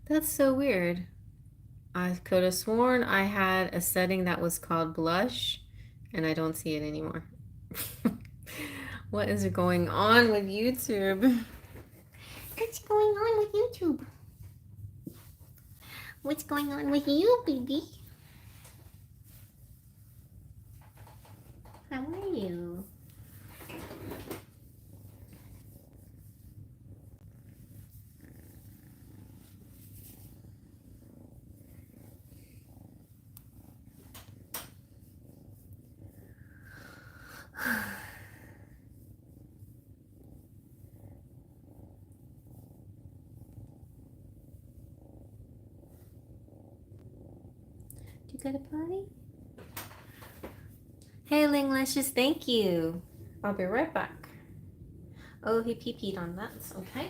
That's so weird. I could have sworn I had a setting that was called blush, and I don't see it anymore. What is going on with YouTube? What's going on with YouTube? What's going on with you, baby? How are you? Did you get a potty? Hey, Linglicious, thank you. I'll be right back. Oh, he pee-peed on that. Okay.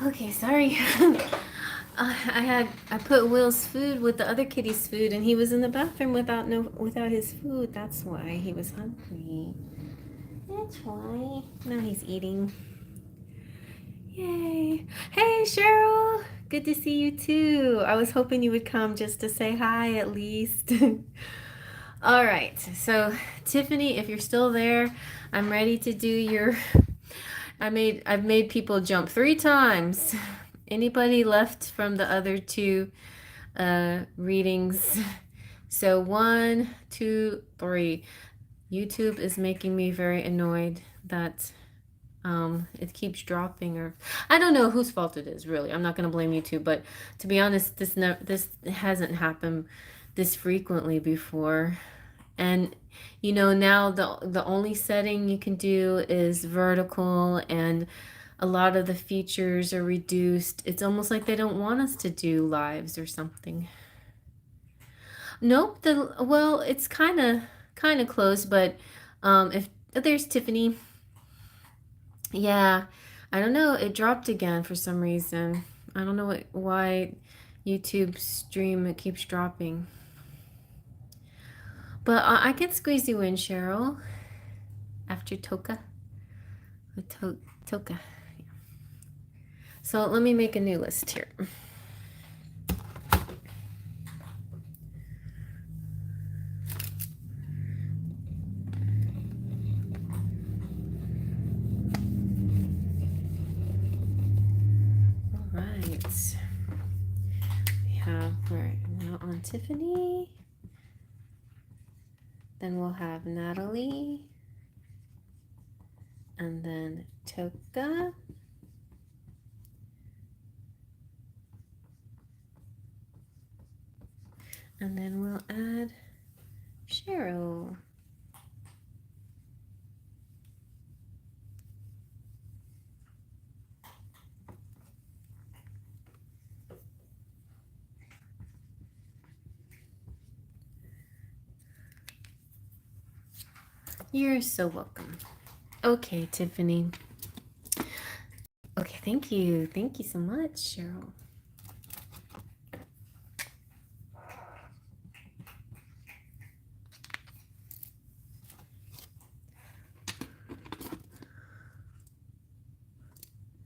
Okay, sorry. I put Will's food with the other kitty's food, and he was in the bathroom without his food. That's why he was hungry. That's why. Now he's eating. Yay! Hey, Cheryl. Good to see you too. I was hoping you would come just to say hi at least. All right. So, Tiffany, if you're still there, I'm ready to do your I've made people jump 3 times. Anybody left from the other two readings? So 1, 2, 3. YouTube is making me very annoyed that it keeps dropping, or I don't know whose fault it is really. I'm not going to blame YouTube, but to be honest, this hasn't happened this frequently before. And now the only setting you can do is vertical, and a lot of the features are reduced. It's almost like they don't want us to do lives or something. Nope, well, it's kind of close, but if there's Tiffany. Yeah, I don't know, it dropped again for some reason. I don't know why YouTube stream it keeps dropping. But I can squeeze you in, Cheryl, after Toka. Toka. So let me make a new list here. All right. We're now on Tiffany. Then we'll have Natalie. And then Toka. And then we'll add Cheryl. You're so welcome. Okay, Tiffany. Okay, thank you. Thank you so much, Cheryl.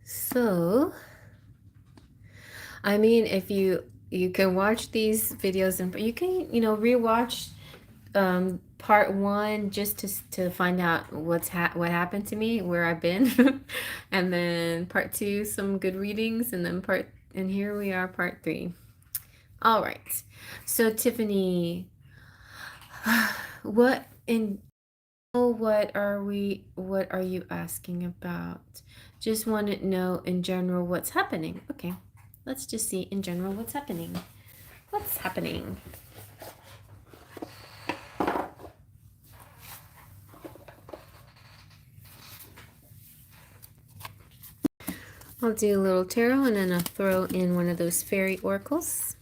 So, I mean, if you can watch these videos and you can, rewatch part one just to find out what happened to me, where I've been. And then part two, some good readings, and then and here we are, part three. All right. So Tiffany, what in what are you asking about? Just want to know in general what's happening. Okay. Let's just see in general what's happening. What's happening? I'll do a little tarot and then I'll throw in one of those fairy oracles.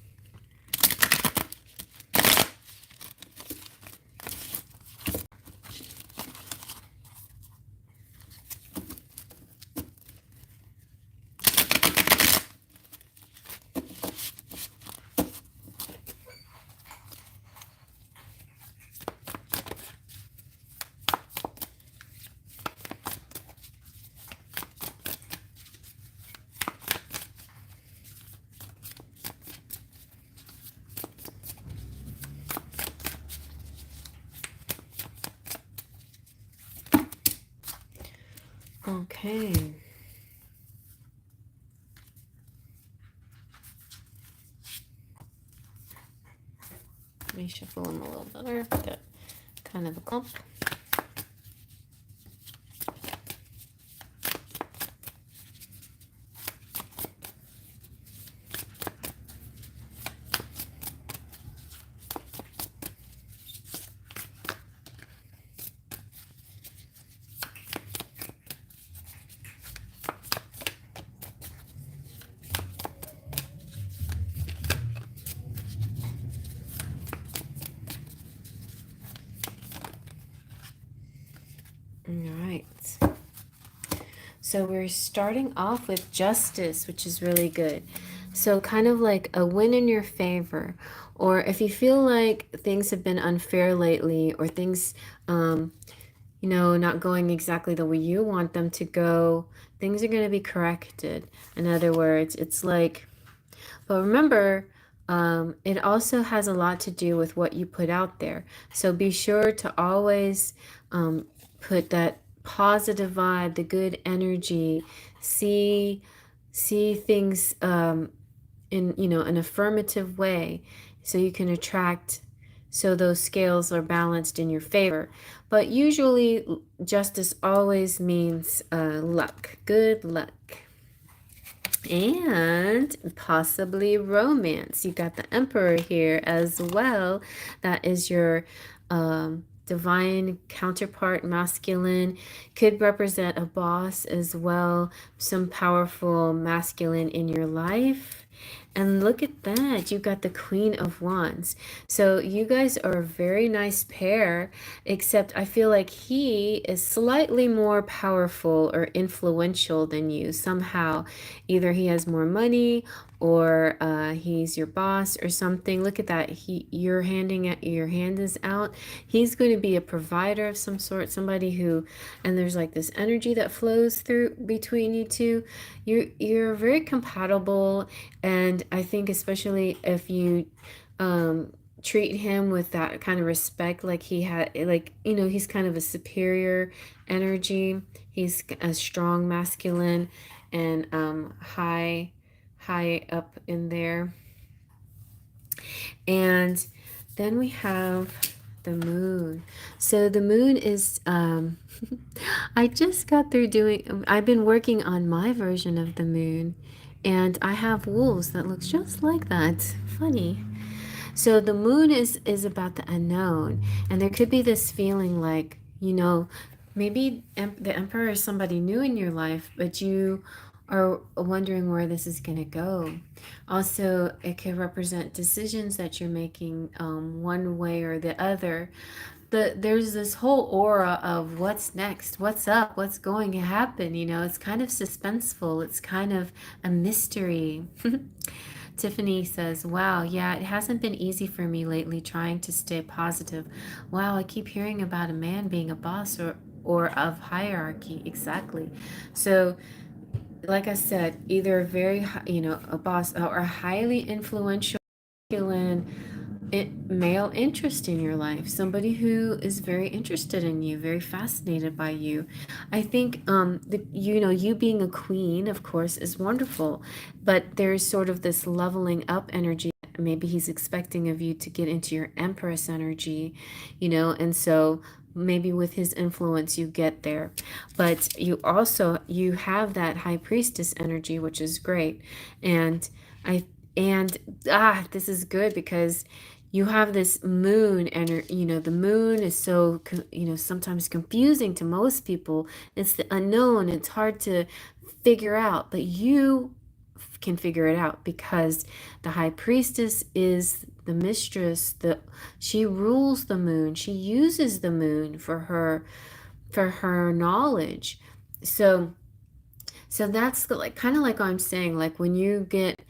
Okay. Let me shuffle them a little better. Got kind of a clump. All right. So we're starting off with justice, which is really good. So kind of like a win in your favor. Or if you feel like things have been unfair lately or things, not going exactly the way you want them to go, things are going to be corrected. In other words, it's like, but remember, it also has a lot to do with what you put out there. So be sure to always put that positive vibe, the good energy, see things in an affirmative way, so you can attract. So those scales are balanced in your favor. But usually, justice always means luck, good luck. And possibly romance. You got the Emperor here as well. That is your divine counterpart, masculine. Could represent a boss as well. Some powerful masculine in your life. And look at that, you got the Queen of Wands. So you guys are a very nice pair, except I feel like he is slightly more powerful or influential than you somehow. Either he has more money or he's your boss or something. Look at that. Your hand is out. He's going to be a provider of some sort, somebody who, and there's like this energy that flows through between you two. You're very compatible, and I think especially if you treat him with that kind of respect, like he had, like, he's kind of a superior energy. He's a strong masculine and high up in there. And then we have the moon. So the moon is I just got through I've been working on my version of the moon, and I have wolves that looks just like that. Funny. So the moon is about the unknown, and there could be this feeling like, maybe the emperor is somebody new in your life, but you are wondering where this is going to go. Also, it could represent decisions that you're making one way or the other. there's this whole aura of what's next, what's up, what's going to happen. It's kind of suspenseful. It's kind of a mystery. Tiffany says, wow, yeah, it hasn't been easy for me lately trying to stay positive. Wow, I keep hearing about a man being a boss or of hierarchy. Exactly. So, like I said, either a a boss or a highly influential male interest in your life, somebody who is very interested in you, very fascinated by you. I think you being a queen, of course, is wonderful, but there's sort of this leveling up energy. Maybe he's expecting of you to get into your empress energy, and so maybe with his influence you get there. But you have that high priestess energy, which is great. And I and this is good because you have this moon, and the moon is so sometimes confusing to most people. It's the unknown. It's hard to figure out, but you can figure it out because the high priestess is the mistress. She rules the moon. She uses the moon for her knowledge. So that's like kind of like I'm saying, like when you get,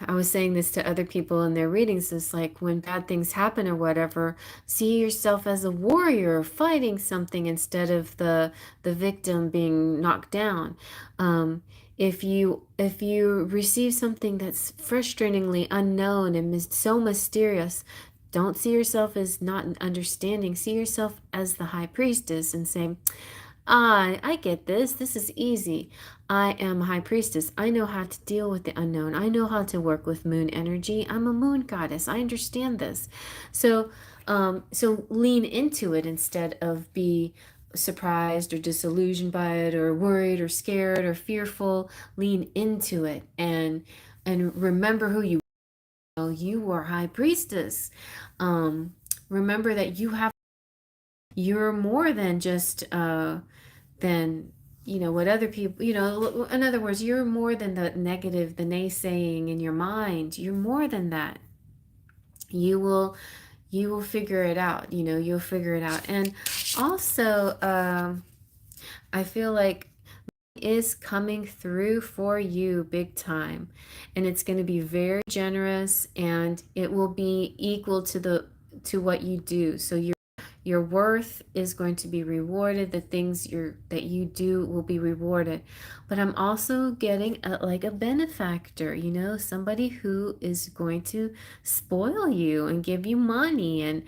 I was saying this to other people in their readings, it's like when bad things happen or whatever, see yourself as a warrior fighting something instead of the victim being knocked down. If you receive something that's frustratingly unknown and so mysterious, don't see yourself as not understanding. See yourself as the high priestess and say, I get this. This is easy. I am a high priestess. I know how to deal with the unknown. I know how to work with moon energy. I'm a moon goddess. I understand this. So lean into it instead of be surprised or disillusioned by it or worried or scared or fearful. Lean into it and remember who you are. You are high priestess. Remember that you're more than just than what other people, in other words, you're more than the negative, the naysaying in your mind. You're more than that. You will you will figure it out. You'll figure it out. And also, I feel like is coming through for you big time, and it's going to be very generous, and it will be equal to what you do. So your worth is going to be rewarded. The things that you do will be rewarded. But I'm also getting like a benefactor, somebody who is going to spoil you and give you money. And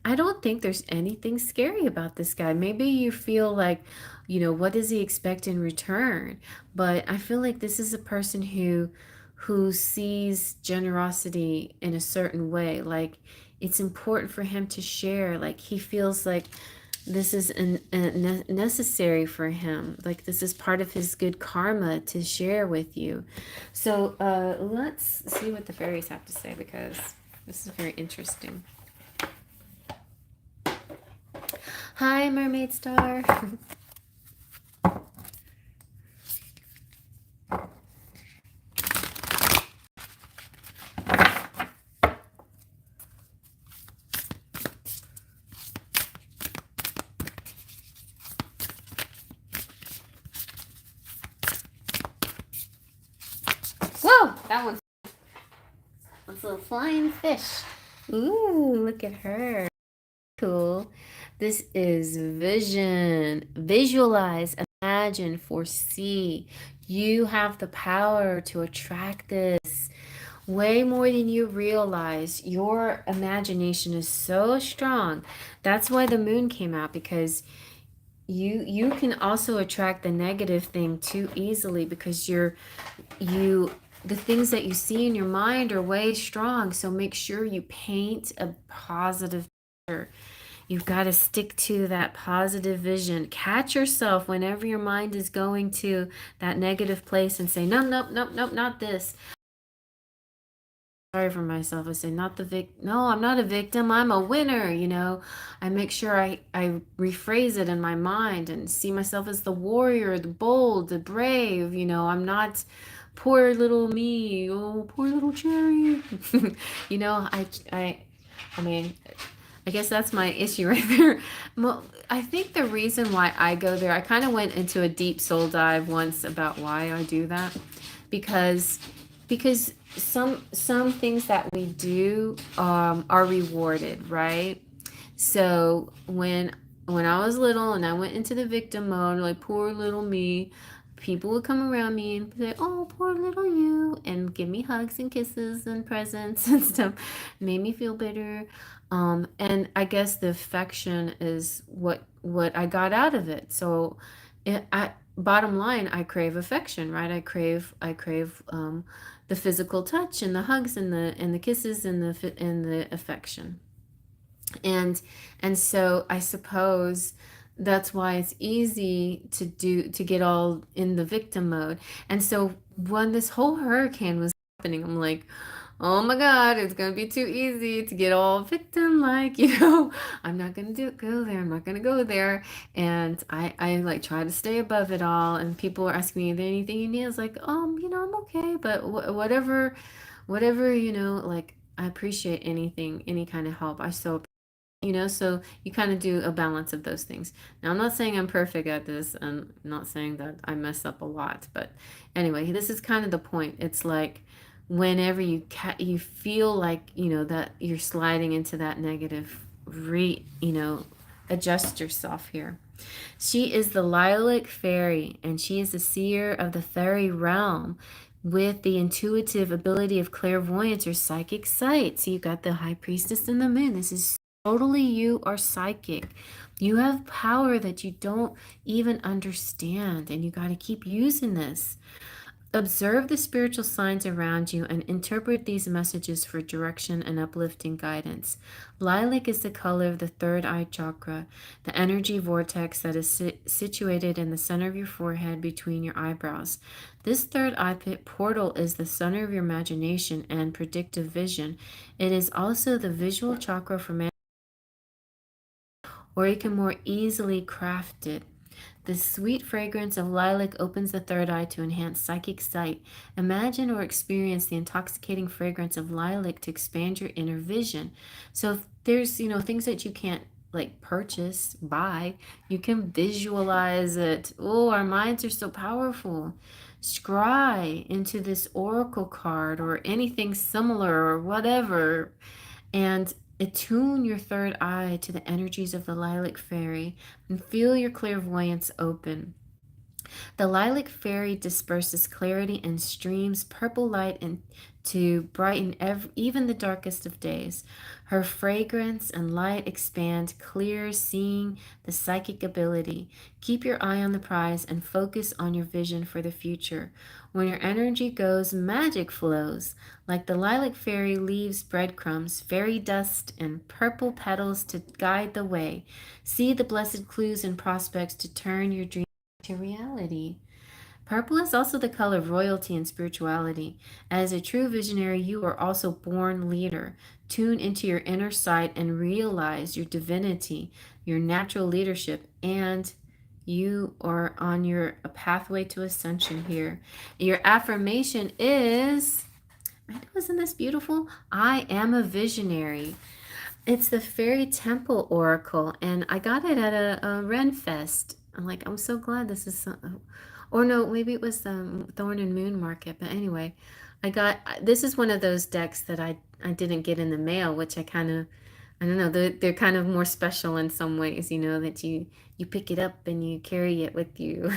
I don't think there's anything scary about this guy. Maybe you feel like, what does he expect in return? But I feel like this is a person who sees generosity in a certain way. Like it's important for him to share. Like he feels like this is necessary for him. Like this is part of his good karma to share with you. So let's see what the fairies have to say, because this is very interesting. Hi, Mermaid Star. Whoa, that's a little flying fish. Ooh, look at her. Cool. This is vision. Visualize, imagine, foresee. You have the power to attract this way more than you realize. Your imagination is so strong. That's why the moon came out, because you can also attract the negative thing too easily, because the things that you see in your mind are way strong. So make sure you paint a positive picture. You've got to stick to that positive vision. Catch yourself whenever your mind is going to that negative place and say, no, nope, nope, nope, not this. Sorry for myself. I say, not the no, I'm not a victim. I'm a winner. I make sure I rephrase it in my mind and see myself as the warrior, the bold, the brave. I'm not poor little me. Oh, poor little cherry. I mean, I guess that's my issue right there. Well, I think the reason why I go there, I kind of went into a deep soul dive once about why I do that, because some things that we do are rewarded, right? So when I was little and I went into the victim mode, like poor little me, people would come around me and say, "Oh, poor little you," and give me hugs and kisses and presents and stuff. Made me feel better. And I guess the affection is what I got out of it. So, bottom line, I crave affection, right? I crave the physical touch and the hugs and the kisses and the affection. And so I suppose that's why it's easy to get all in the victim mode. And so when this whole hurricane was happening, I'm like, oh my God, it's gonna be too easy to get all victim like, I'm not gonna go there, I'm not gonna go there. And I like try to stay above it all. And people are asking me, is there anything you need? I was like, I'm okay, but whatever, like I appreciate anything, any kind of help. I so so you kind of do a balance of those things. Now, I'm not saying I'm perfect at this. I'm not saying that I mess up a lot, but anyway, this is kind of the point. It's like whenever you feel like, that you're sliding into that negative, adjust yourself here. She is the lilac fairy, and she is the seer of the fairy realm with the intuitive ability of clairvoyance or psychic sight. So you got the high priestess and the moon. This is totally, you are psychic. You have power that you don't even understand, and you got to keep using this. Observe the spiritual signs around you and interpret these messages for direction and uplifting guidance. Lilac is the color of the third eye chakra, the energy vortex that is situated in the center of your forehead between your eyebrows. This third eye portal is the center of your imagination and predictive vision. It is also the visual chakra for man, or you can more easily craft it. The sweet fragrance of lilac opens the third eye to enhance psychic sight. Imagine or experience the intoxicating fragrance of lilac to expand your inner vision. So if there's, things that you can't like purchase, buy, you can visualize it. Oh, our minds are so powerful. Scry into this oracle card or anything similar or whatever, and attune your third eye to the energies of the lilac fairy and feel your clairvoyance open. The lilac fairy disperses clarity and streams purple light to brighten even the darkest of days. Her fragrance and light expand clear, seeing the psychic ability. Keep your eye on the prize and focus on your vision for the future. When your energy goes, magic flows. Like the lilac fairy leaves breadcrumbs, fairy dust, and purple petals to guide the way. See the blessed clues and prospects to turn your dreams to reality. Purple is also the color of royalty and spirituality. As a true visionary, you are also born leader. Tune into your inner sight and realize your divinity, your natural leadership, and you are on your a pathway to ascension here. Your affirmation is, wasn't this beautiful? I am a visionary. It's the Fairy Temple Oracle, and I got it at a Ren Fest. I'm so glad this is, or no, maybe it was the Thorn and Moon Market. But anyway, this is one of those decks that I didn't get in the mail, which I don't know, they're kind of more special in some ways, that you pick it up and you carry it with you.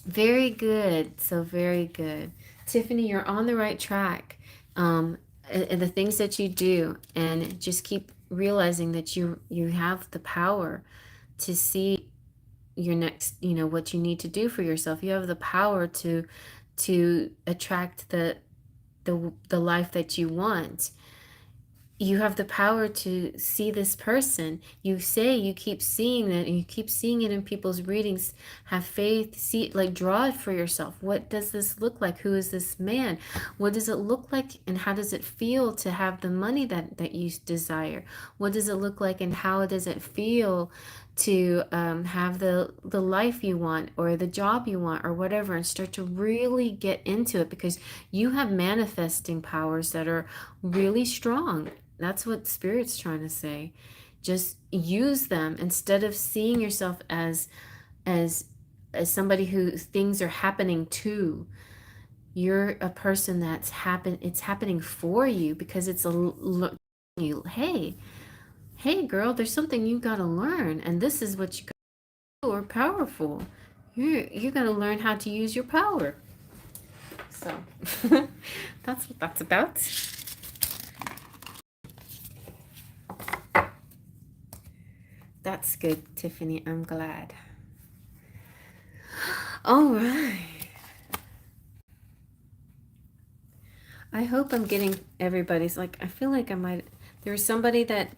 Very good. So very good. Tiffany, you're on the right track. And the things that you do, and just keep realizing that you have the power to see your next, what you need to do for yourself. You have the power to attract the life that you want. You have the power to see this person. You say you keep seeing that, and you keep seeing it in people's readings. Have faith, see, like draw it for yourself. What does this look like? Who is this man? What does it look like, and how does it feel to have the money that you desire? What does it look like, and how does it feel to have the life you want, or the job you want, or whatever, and start to really get into it, because you have manifesting powers that are really strong. That's what Spirit's trying to say. Just use them instead of seeing yourself as as somebody who things are happening to. You're a person it's happening for you because it's you, hey girl, there's something you got to learn, and this is what you got to do. Are powerful. You're going to learn how to use your power. So that's what that's about. That's good, Tiffany. I'm glad. All right. I hope I'm getting everybody's, like, I feel like I might, there was somebody that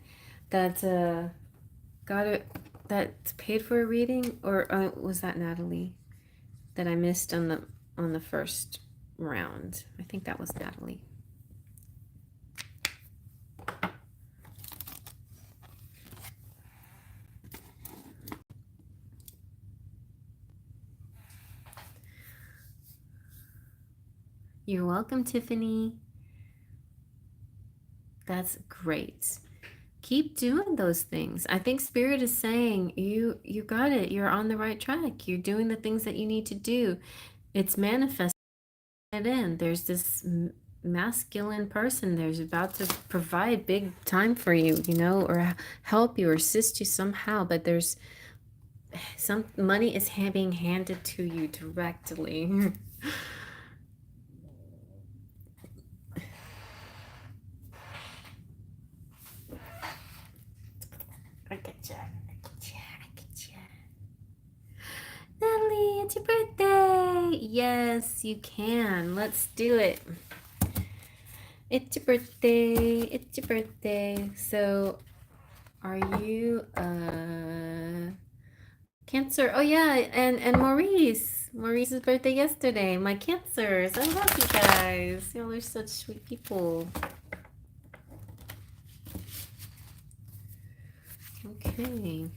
got it, that paid for a reading, or was that Natalie that I missed on the first round? I think that was Natalie. You're welcome, Tiffany. That's great. Keep doing those things. I think Spirit is saying you got it. You're on the right track. You're doing the things that you need to do. It's manifesting it in. There's this masculine person there's about to provide big time for you, or help you or assist you somehow, but there's some money is being handed to you directly. I get you. Natalie, it's your birthday. Yes, you can. Let's do it. It's your birthday. It's your birthday. So, are you Cancer? Oh yeah, and Maurice. Maurice's birthday yesterday. My Cancers. I love you guys. Y'all are such sweet people. Okay.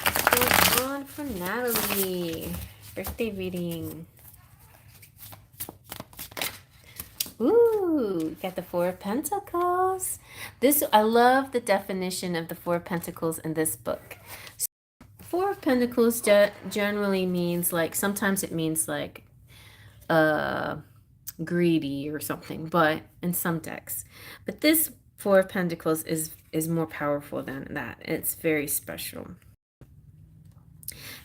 What's going on for Natalie? Birthday reading. Ooh, got the Four of Pentacles. I love the definition of the Four of Pentacles in this book. Four of Pentacles generally means, like, sometimes it means like greedy or something, but in some decks. But this Four of Pentacles is more powerful than that. It's very special.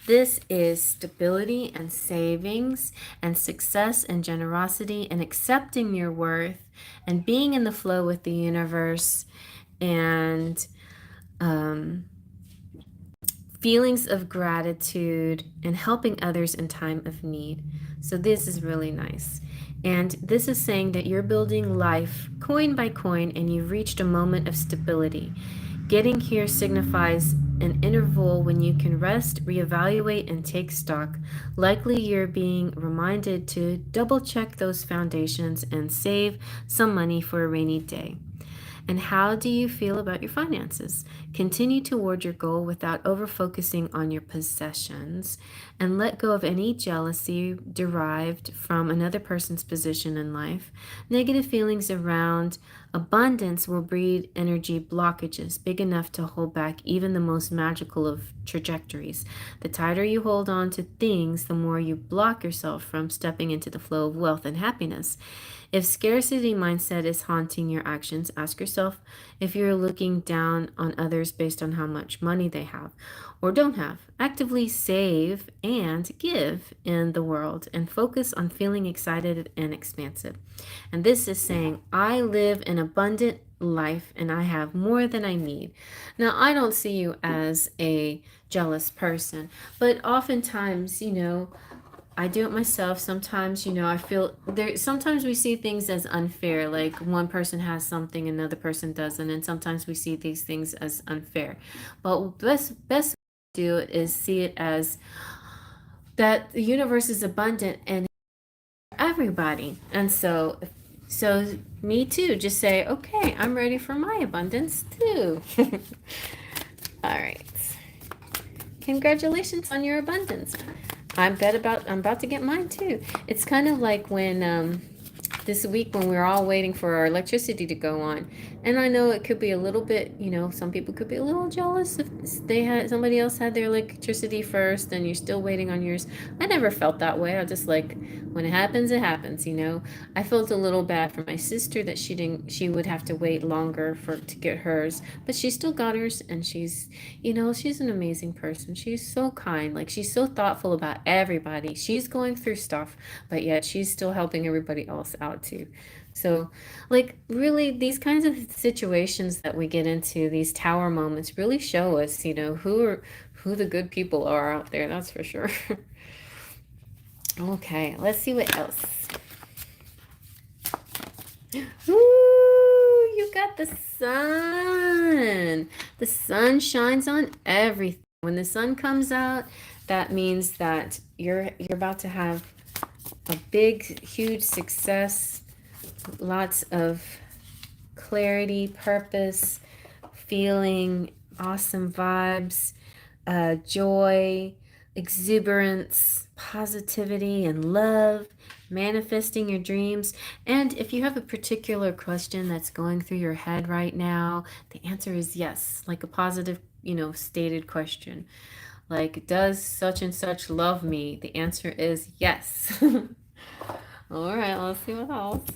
This is stability and savings and success and generosity and accepting your worth and being in the flow with the universe and feelings of gratitude and helping others in time of need. So this is really nice. And this is saying that you're building life coin by coin and you've reached a moment of stability. Getting here signifies an interval when you can rest, reevaluate, and take stock. Likely you're being reminded to double check those foundations and save some money for a rainy day. And how do you feel about your finances? Continue toward your goal without over-focusing on your possessions, and let go of any jealousy derived from another person's position in life. Negative feelings around abundance will breed energy blockages big enough to hold back even the most magical of trajectories. The tighter you hold on to things, the more you block yourself from stepping into the flow of wealth and happiness. If scarcity mindset is haunting your actions, ask yourself if you're looking down on others based on how much money they have or don't have. Actively save and give in the world and focus on feeling excited and expansive. And this is saying, I live an abundant life and I have more than I need. Now, I don't see you as a jealous person, but oftentimes, I do it myself. Sometimes, I feel there. Sometimes we see things as unfair, like one person has something, another person doesn't, and sometimes we see these things as unfair. But best to do it is see it as that the universe is abundant and everybody, and so me too. Just say, okay, I'm ready for my abundance too. All right. Congratulations on your abundance. I'm about to get mine too. It's kind of like when this week when we were all waiting for our electricity to go on. And I know it could be a little bit, some people could be a little jealous if somebody else had their electricity first and you're still waiting on yours. I never felt that way. I just like when it happens, it happens. I felt a little bad for my sister that she would have to wait longer to get hers, but she still got hers, and she's an amazing person. She's so kind. Like, she's so thoughtful about everybody. She's going through stuff, but yet she's still helping everybody else out too. So, like, really, these kinds of situations that we get into, these tower moments, really show us, who the good people are out there. That's for sure. Okay, let's see what else. Ooh, you got the sun. The sun shines on everything. When the sun comes out, that means that you're about to have a big, huge success, lots of clarity, purpose, feeling, awesome vibes, joy, exuberance, positivity, and love, manifesting your dreams. And if you have a particular question that's going through your head right now, the answer is yes, like a positive, stated question. Like, does such and such love me? The answer is yes. All right, let's see what else.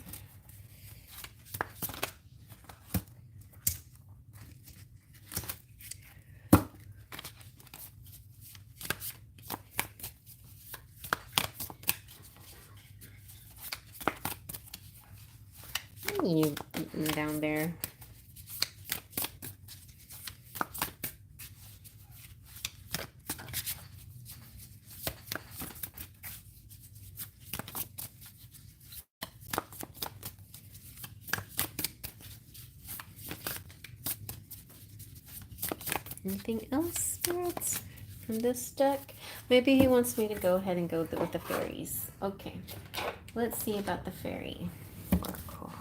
You down there. Anything else, spirits, from this deck? Maybe he wants me to go ahead and go with the fairies. Okay, let's see about the fairy oracle.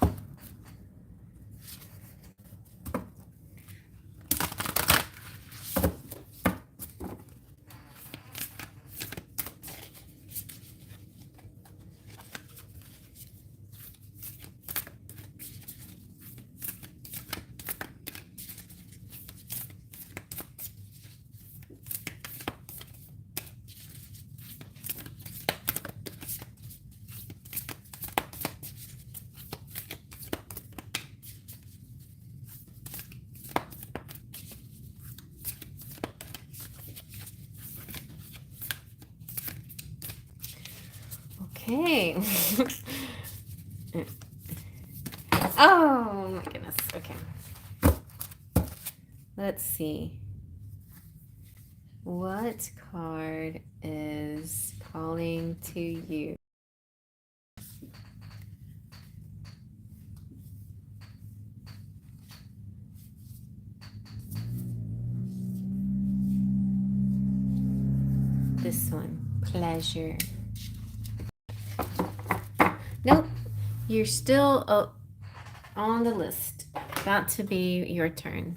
Okay. Oh my goodness. Okay. Let's see. What card is calling to you? This one, pleasure. Nope, you're still on the list. About to be your turn.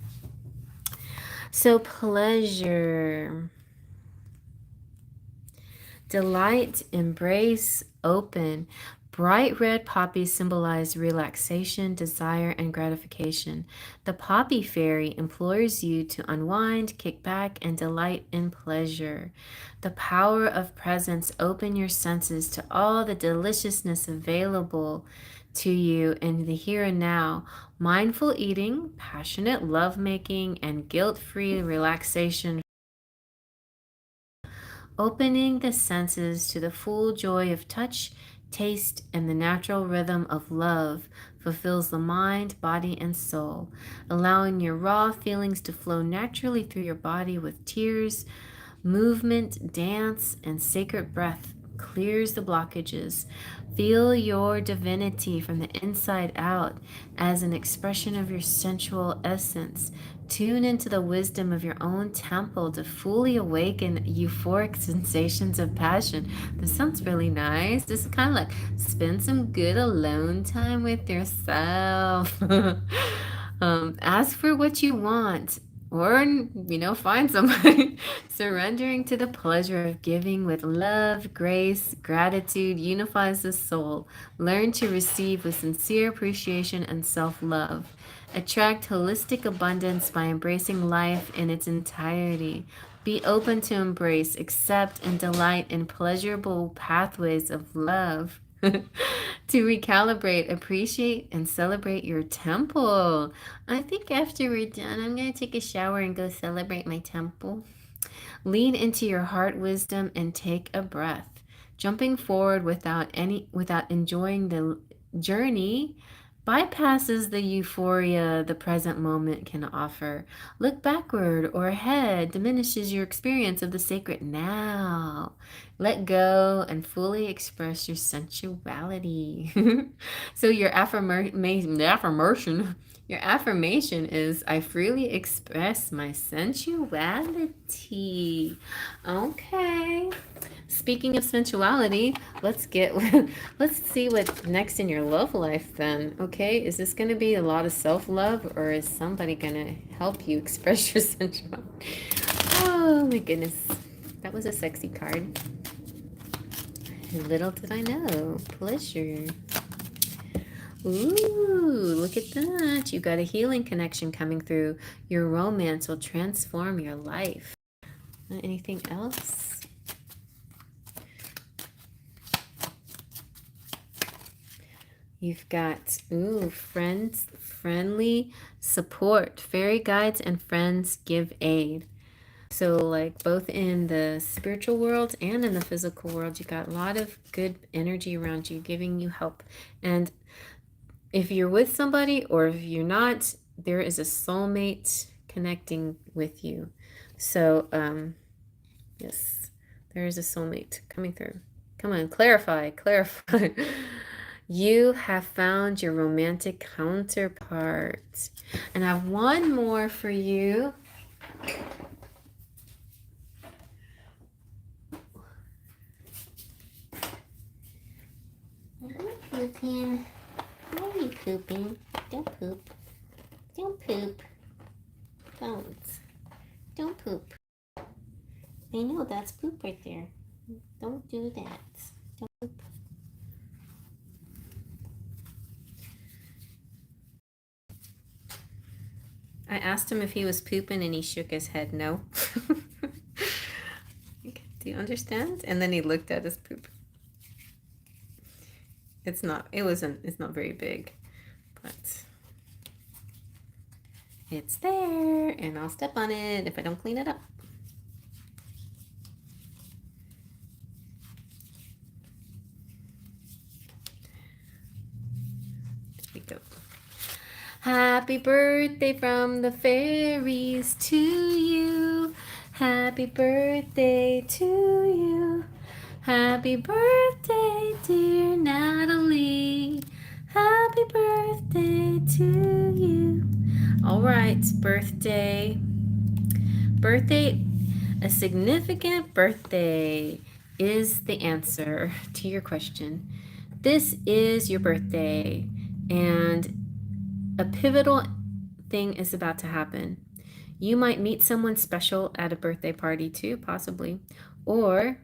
So, pleasure, delight, embrace, open. Bright red poppies symbolize relaxation, desire, and gratification. The poppy fairy implores you to unwind, kick back, and delight in pleasure. The power of presence, open your senses to all the deliciousness available to you in the here and now. Mindful eating, passionate lovemaking, and guilt-free relaxation. Opening the senses to the full joy of touch, taste, and the natural rhythm of love fulfills the mind, body, and soul, allowing your raw feelings to flow naturally through your body with tears, movement, dance, and sacred breath clears the blockages. Feel your divinity from the inside out as an expression of your sensual essence. Tune into the wisdom of your own temple to fully awaken euphoric sensations of passion. This sounds really nice. This is kind of like spend some good alone time with yourself. Ask for what you want. or, find somebody. Surrendering to the pleasure of giving with love, grace, gratitude unifies the soul. Learn to receive with sincere appreciation and self-love. Attract holistic abundance by embracing life in its entirety. Be open to embrace, accept, and delight in pleasurable pathways of love. To recalibrate, appreciate, and celebrate your temple. I think after we're done, I'm going to take a shower and go celebrate my temple. Lean into your heart wisdom and take a breath. Jumping forward without enjoying the journey bypasses the euphoria the present moment can offer. Look backward or ahead diminishes your experience of the sacred now. Let go and fully express your sensuality. So your affirmation is I freely express my sensuality. Okay. Speaking of sensuality, let's see what's next in your love life then. Okay? Is this going to be a lot of self-love or is somebody going to help you express your sensuality? Oh my goodness. That was a sexy card. Little did I know. Pleasure. Ooh, look at that. You got a healing connection coming through. Your romance will transform your life. Anything else? You've got, friends, friendly support. Fairy guides and friends give aid. So, like, both in the spiritual world and in the physical world, you got a lot of good energy around you, giving you help. And if you're with somebody or if you're not, there is a soulmate connecting with you. So, yes, there is a soulmate coming through. Come on, clarify. You have found your romantic counterpart. And I have one more for you. Pooping. Why are you pooping? Don't poop. Don't poop. Don't poop. I know that's poop right there. Don't do that. Don't poop. I asked him if he was pooping and he shook his head no. Do you understand? And then he looked at his poop. It's not very big, but it's there and I'll step on it if I don't clean it up. There we go. Happy birthday from the fairies to you. Happy birthday to you. Happy birthday, dear Natalie. Happy birthday to you. All right, birthday. A significant birthday is the answer to your question. This is your birthday, and a pivotal thing is about to happen. You might meet someone special at a birthday party too, possibly. Or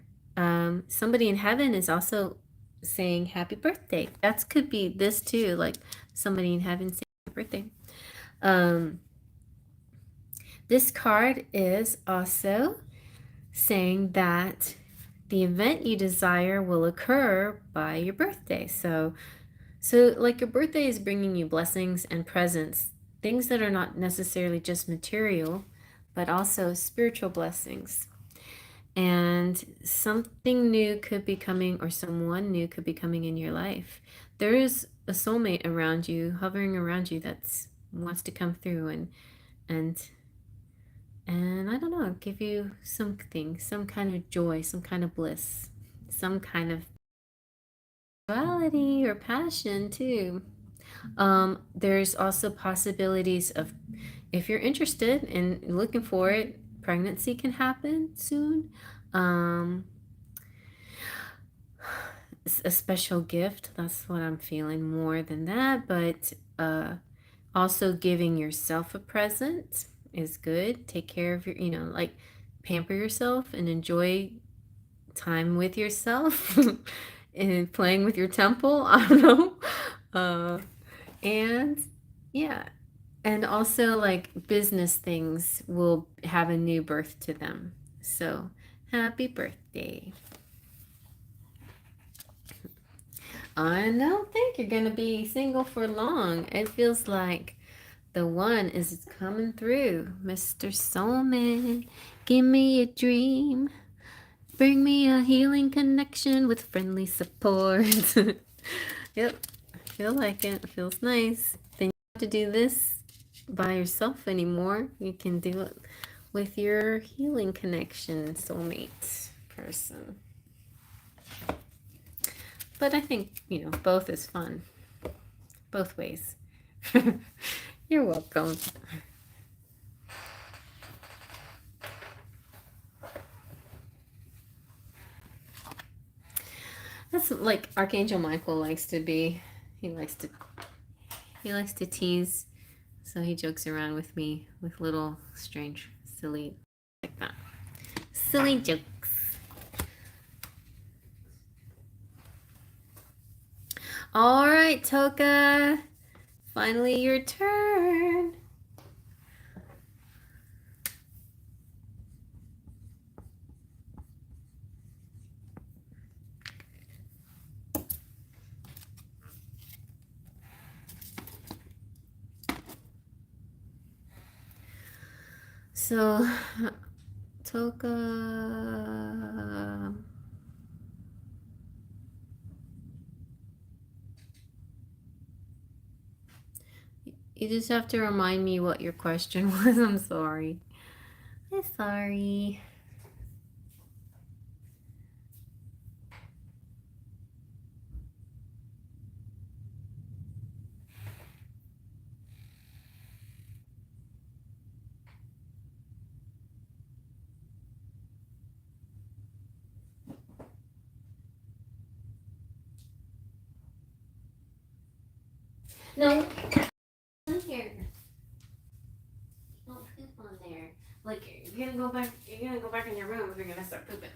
somebody in heaven is also saying happy birthday. That could be this too, like somebody in heaven saying happy birthday. This card is also saying that the event you desire will occur by your birthday. So like your birthday is bringing you blessings and presents, things that are not necessarily just material, but also spiritual blessings. And something new could be coming, or someone new could be coming in your life. There is a soulmate around you, hovering around you, that wants to come through and I don't know, give you something, some kind of joy, some kind of bliss, some kind of duality or passion too. There's also possibilities of, if you're interested in looking for it, pregnancy can happen soon. A special gift, that's what I'm feeling more than that, but also giving yourself a present is good. Take care of your, like pamper yourself and enjoy time with yourself and playing with your temple. I don't know. And yeah. And also, like, business things will have a new birth to them. So, happy birthday. I don't think you're going to be single for long. It feels like the one is coming through. Mr. Soulmate, give me a dream. Bring me a healing connection with friendly support. Yep, I feel like it. It feels nice. Then you don't have to do this by yourself anymore. You can do it with your healing connection soulmate person. But I think, both is fun. Both ways. You're welcome. That's like Archangel Michael likes to be. He likes to tease. So he jokes around with me with little strange, silly, like that. Silly jokes. All right, Toka. Finally, your turn. So, Toka. You just have to remind me what your question was. I'm sorry. I'm sorry. No, in here. Don't poop on there. Like you're gonna go back. You're gonna go back in your room if you're gonna start pooping.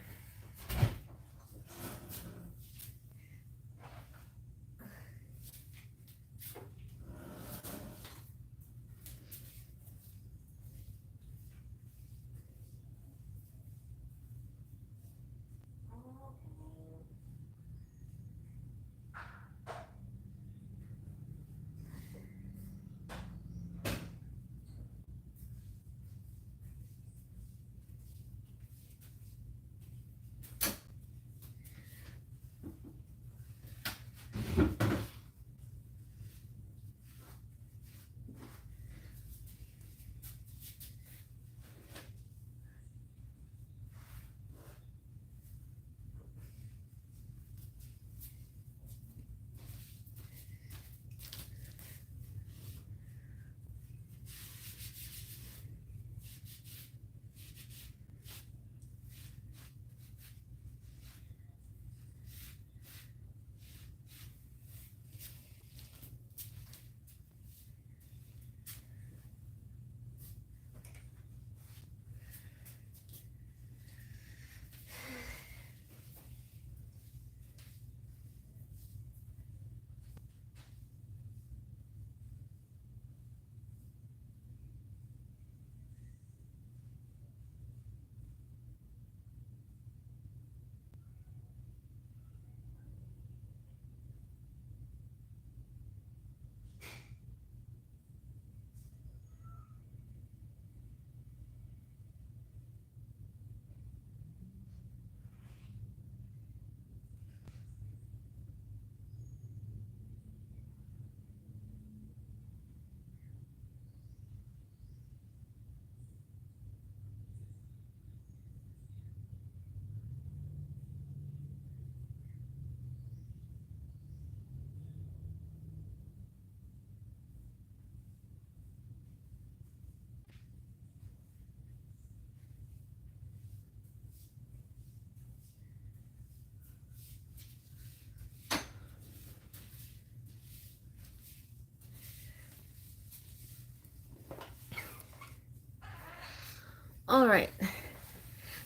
All right.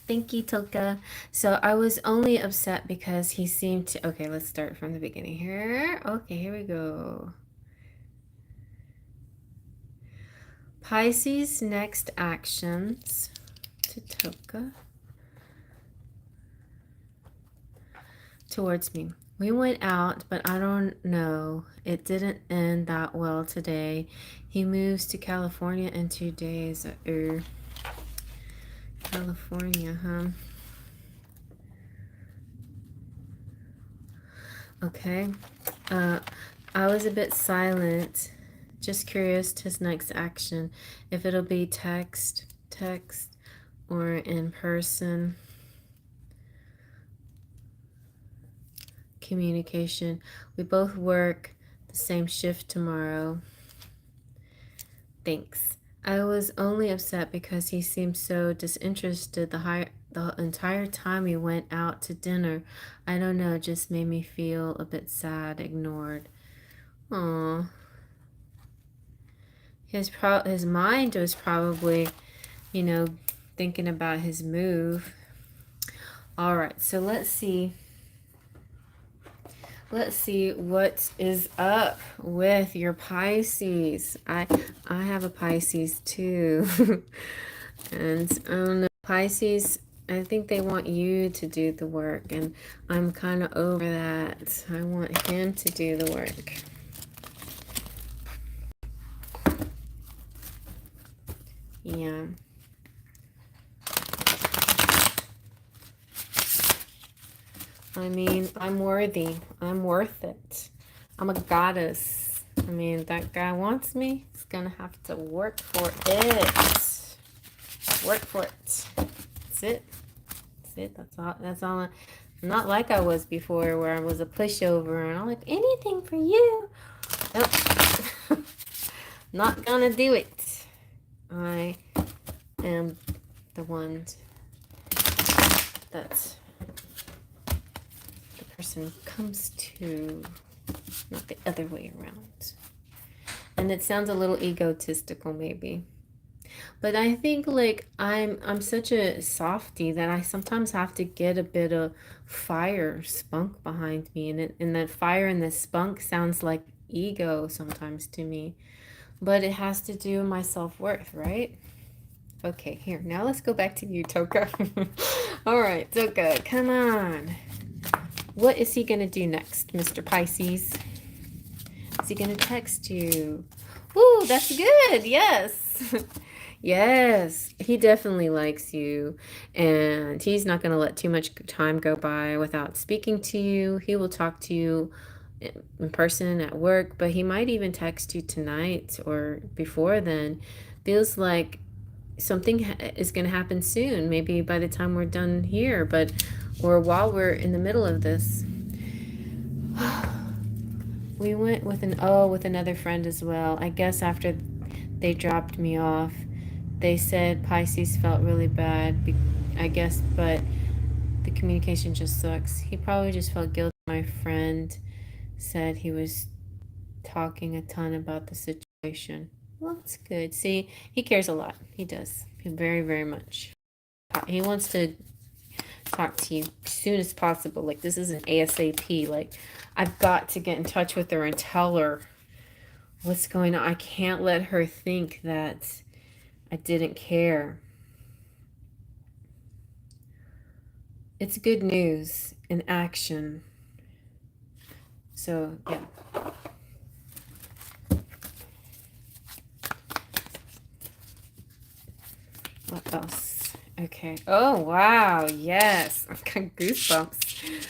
Thank you, Toka. So I was only upset because he seemed to. Okay, let's start from the beginning here. Okay, here we go. Pisces' next actions to Toka towards me. We went out, but I don't know. It didn't end that well today. He moves to California in 2 days. California, huh? Okay. I was a bit silent. Just curious his next action. If it'll be text, or in person communication. We both work the same shift tomorrow. Thanks. I was only upset because he seemed so disinterested the entire time we went out to dinner. I don't know, it just made me feel a bit sad, ignored. Aw. His mind was probably, you know, thinking about his move. All right, so let's see. Let's see what is up with your Pisces. I have a Pisces too. And I don't know, Pisces, I think they want you to do the work, and I'm kind of over that. I want him to do the work. Yeah. I mean, I'm worthy. I'm worth it. I'm a goddess. I mean, that guy wants me. He's gonna have to work for it. Work for it. That's it. That's it. That's all. I'm not like I was before, where I was a pushover and I'm like, anything for you. Nope. Not gonna do it. I am the one that the person comes to, not the other way around. And it sounds a little egotistical, maybe. But I think like I'm such a softie that I sometimes have to get a bit of fire, spunk behind me, and that fire and the spunk sounds like ego sometimes to me. But it has to do with my self-worth, right? Okay, here. Now let's go back to you, Toka. All right, Toka, come on. What is he going to do next, Mr. Pisces? Is he going to text you? Ooh, that's good. Yes. Yes, he definitely likes you, and he's not going to let too much time go by without speaking to you. He will talk to you in person at work, but he might even text you tonight or before then. Feels like something is going to happen soon, maybe by the time we're done here, but or while we're in the middle of this. We went with with another friend as well. I guess after they dropped me off, they said Pisces felt really bad, I guess, but the communication just sucks. He probably just felt guilty. My friend said he was talking a ton about the situation. Well, that's good. See, he cares a lot. He does. Very, very much. He wants to talk to you as soon as possible. Like, this isn't ASAP. Like, I've got to get in touch with her and tell her what's going on. I can't let her think that I didn't care. It's good news in action. So, yeah. What else? Okay. Oh, wow. Yes. I've got goosebumps.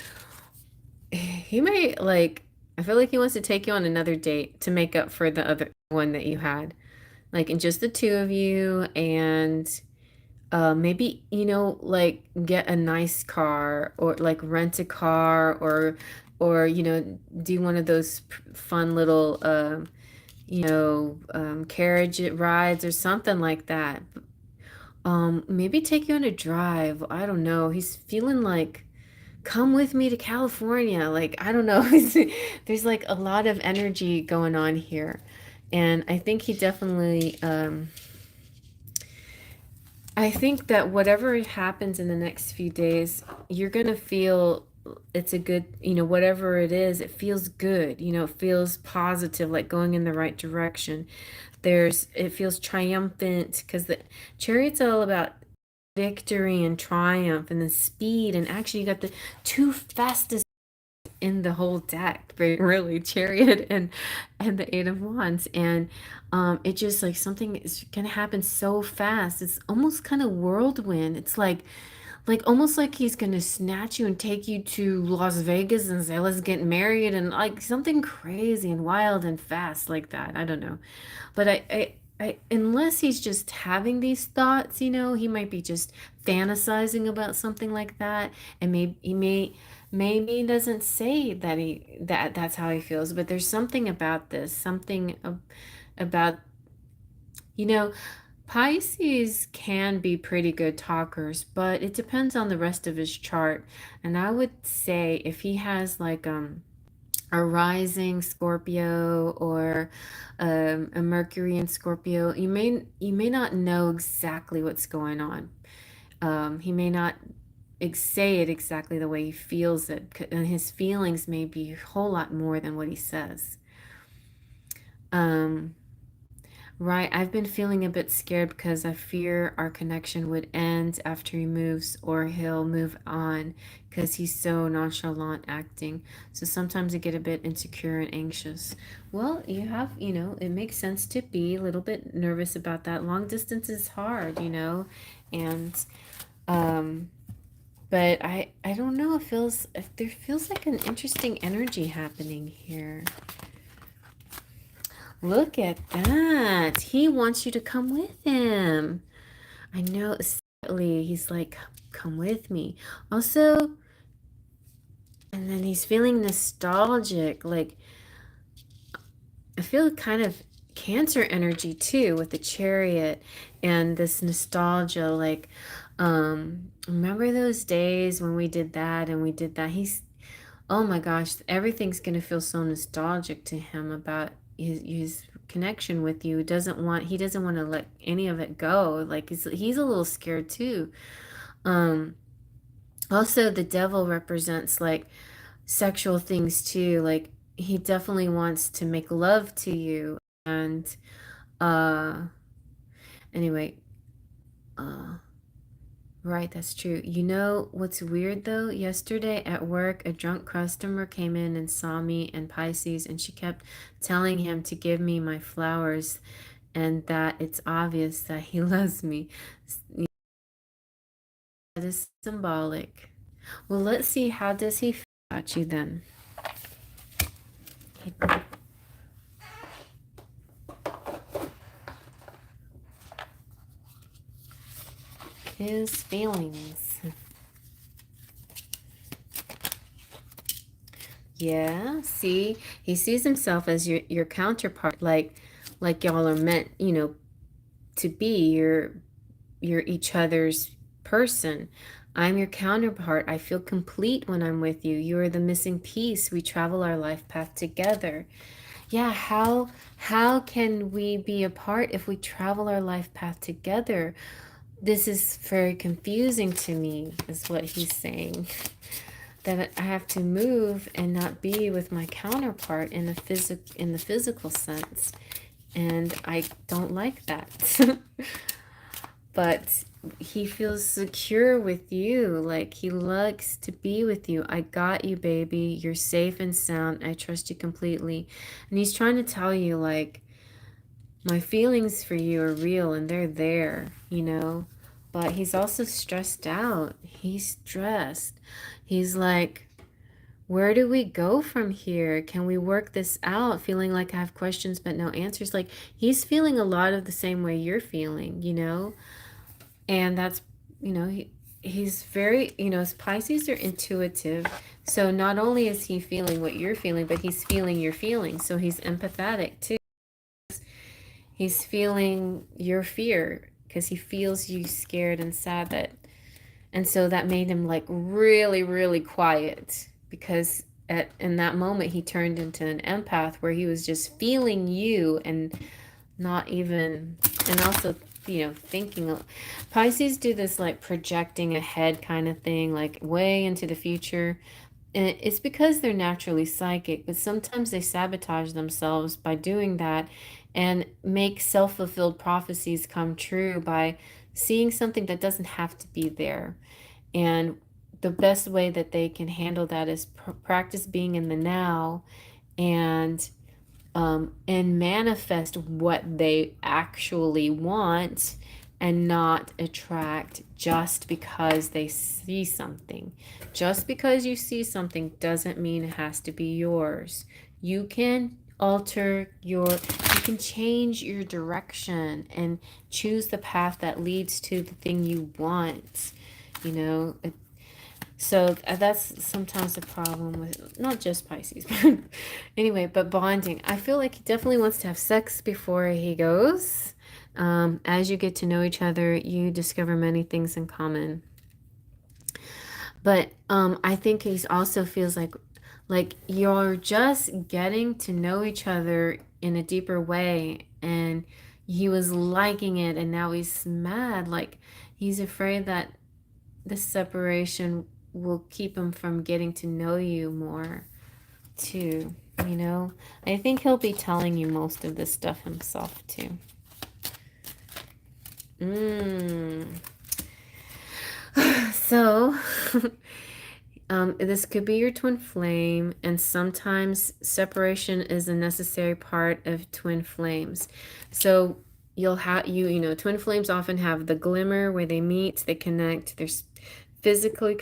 He may, like, I feel like he wants to take you on another date to make up for the other one that you had. Like, and just the two of you, and maybe, like get a nice car, or like rent a car, or do one of those fun little carriage rides or something like that. Maybe take you on a drive. I don't know. He's feeling like, come with me to California. Like, I don't know. There's like a lot of energy going on here. And I think he definitely I think that whatever happens in the next few days, you're going to feel it's a good, whatever it is, it feels good. It feels positive, like going in the right direction. It feels triumphant because the chariot's all about victory and triumph and the speed. And actually, you got the two fastest in the whole deck, really, Chariot and the Eight of Wands. And it just like something is gonna happen so fast. It's almost kind of whirlwind. It's like almost like he's gonna snatch you and take you to Las Vegas and say, let's get married, and like something crazy and wild and fast like that. I don't know. But unless he's just having these thoughts, he might be just fantasizing about something like that. And maybe he doesn't say that's how he feels, but there's something about this, about, you know, Pisces can be pretty good talkers, but it depends on the rest of his chart. And I would say if he has like a rising Scorpio or a Mercury in Scorpio, you may not know exactly what's going on. He may not say it exactly the way he feels it, and his feelings may be a whole lot more than what he says. Um, Right, I've been feeling a bit scared because I fear our connection would end after he moves or he'll move on because he's so nonchalant acting. So sometimes I get a bit insecure and anxious. Well, it makes sense to be a little bit nervous about that. Long distance is hard, and um but I don't know, there feels like an interesting energy happening here. Look at that. He wants you to come with him. I know, sadly, he's like, come with me. Also, and then he's feeling nostalgic. Like, I feel kind of Cancer energy too with the chariot and this nostalgia. Like, remember those days when we did that and we did that? Oh my gosh, everything's gonna feel so nostalgic to him about his connection with you. He doesn't want to let any of it go. Like he's a little scared too. Um, Also the devil represents like sexual things too. Like he definitely wants to make love to you. And uh anyway, uh right, that's true. You know what's weird though? Yesterday at work, a drunk customer came in and saw me and Pisces, and she kept telling him to give me my flowers and that it's obvious that he loves me. That is symbolic. Well, let's see, how does he feel about you then? His feelings. Yeah, see, he sees himself as your counterpart, like y'all are meant, to be. You're each other's person. I'm your counterpart. I feel complete when I'm with you. You are the missing piece. We travel our life path together. Yeah, how can we be apart if we travel our life path together? This is very confusing to me, is what he's saying. That I have to move and not be with my counterpart in the physical sense. And I don't like that. But he feels secure with you. Like he likes to be with you. I got you, baby. You're safe and sound. I trust you completely. And he's trying to tell you, like, my feelings for you are real and they're there. But he's also stressed out. He's stressed. He's like, where do we go from here? Can we work this out? Feeling like I have questions but no answers. Like he's feeling a lot of the same way you're feeling. And that's, he's very, Pisces are intuitive. So not only is he feeling what you're feeling, but he's feeling your feelings. So he's empathetic too. He's feeling your fear because he feels you scared and sad, and so that made him like really, really quiet because in that moment he turned into an empath where he was just feeling you and not even, and also thinking. Pisces do this like projecting ahead kind of thing, like way into the future. And it's because they're naturally psychic, but sometimes they sabotage themselves by doing that and make self-fulfilled prophecies come true by seeing something that doesn't have to be there. And the best way that they can handle that is practice being in the now, and manifest what they actually want, and not attract just because they see something. Just because you see something doesn't mean it has to be yours. You can you can change your direction and choose the path that leads to the thing you want. You know, so that's sometimes the problem with not just Pisces. Anyway, but bonding. I feel like he definitely wants to have sex before he goes. As you get to know each other, you discover many things in common. But I think he also feels like you're just getting to know each other in a deeper way, and he was liking it, and now he's mad. Like he's afraid that this separation will keep him from getting to know you more too. I think he'll be telling you most of this stuff himself too. So this could be your twin flame, and sometimes separation is a necessary part of twin flames. So you'll have twin flames often have the glimmer where they meet, they connect, they're physically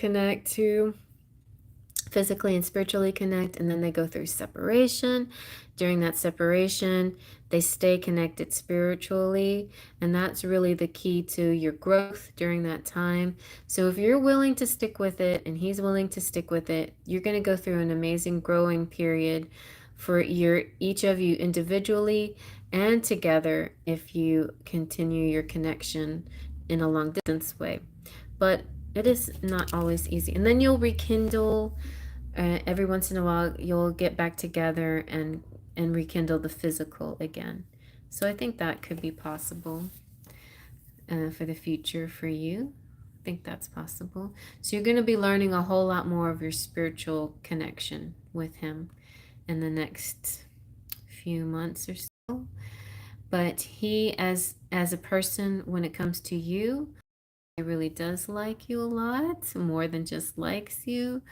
and spiritually connect, and then they go through separation. During that separation, they stay connected spiritually, and that's really the key to your growth during that time. So if you're willing to stick with it and he's willing to stick with it, you're going to go through an amazing growing period for each of you individually and together if you continue your connection in a long distance way. But it is not always easy. And then you'll rekindle every once in a while. You'll get back together and rekindle the physical again. So I think that could be possible for the future for you. I think that's possible. So you're going to be learning a whole lot more of your spiritual connection with him in the next few months or so. But he, as a person, when it comes to you, he really does like you a lot, more than just likes you.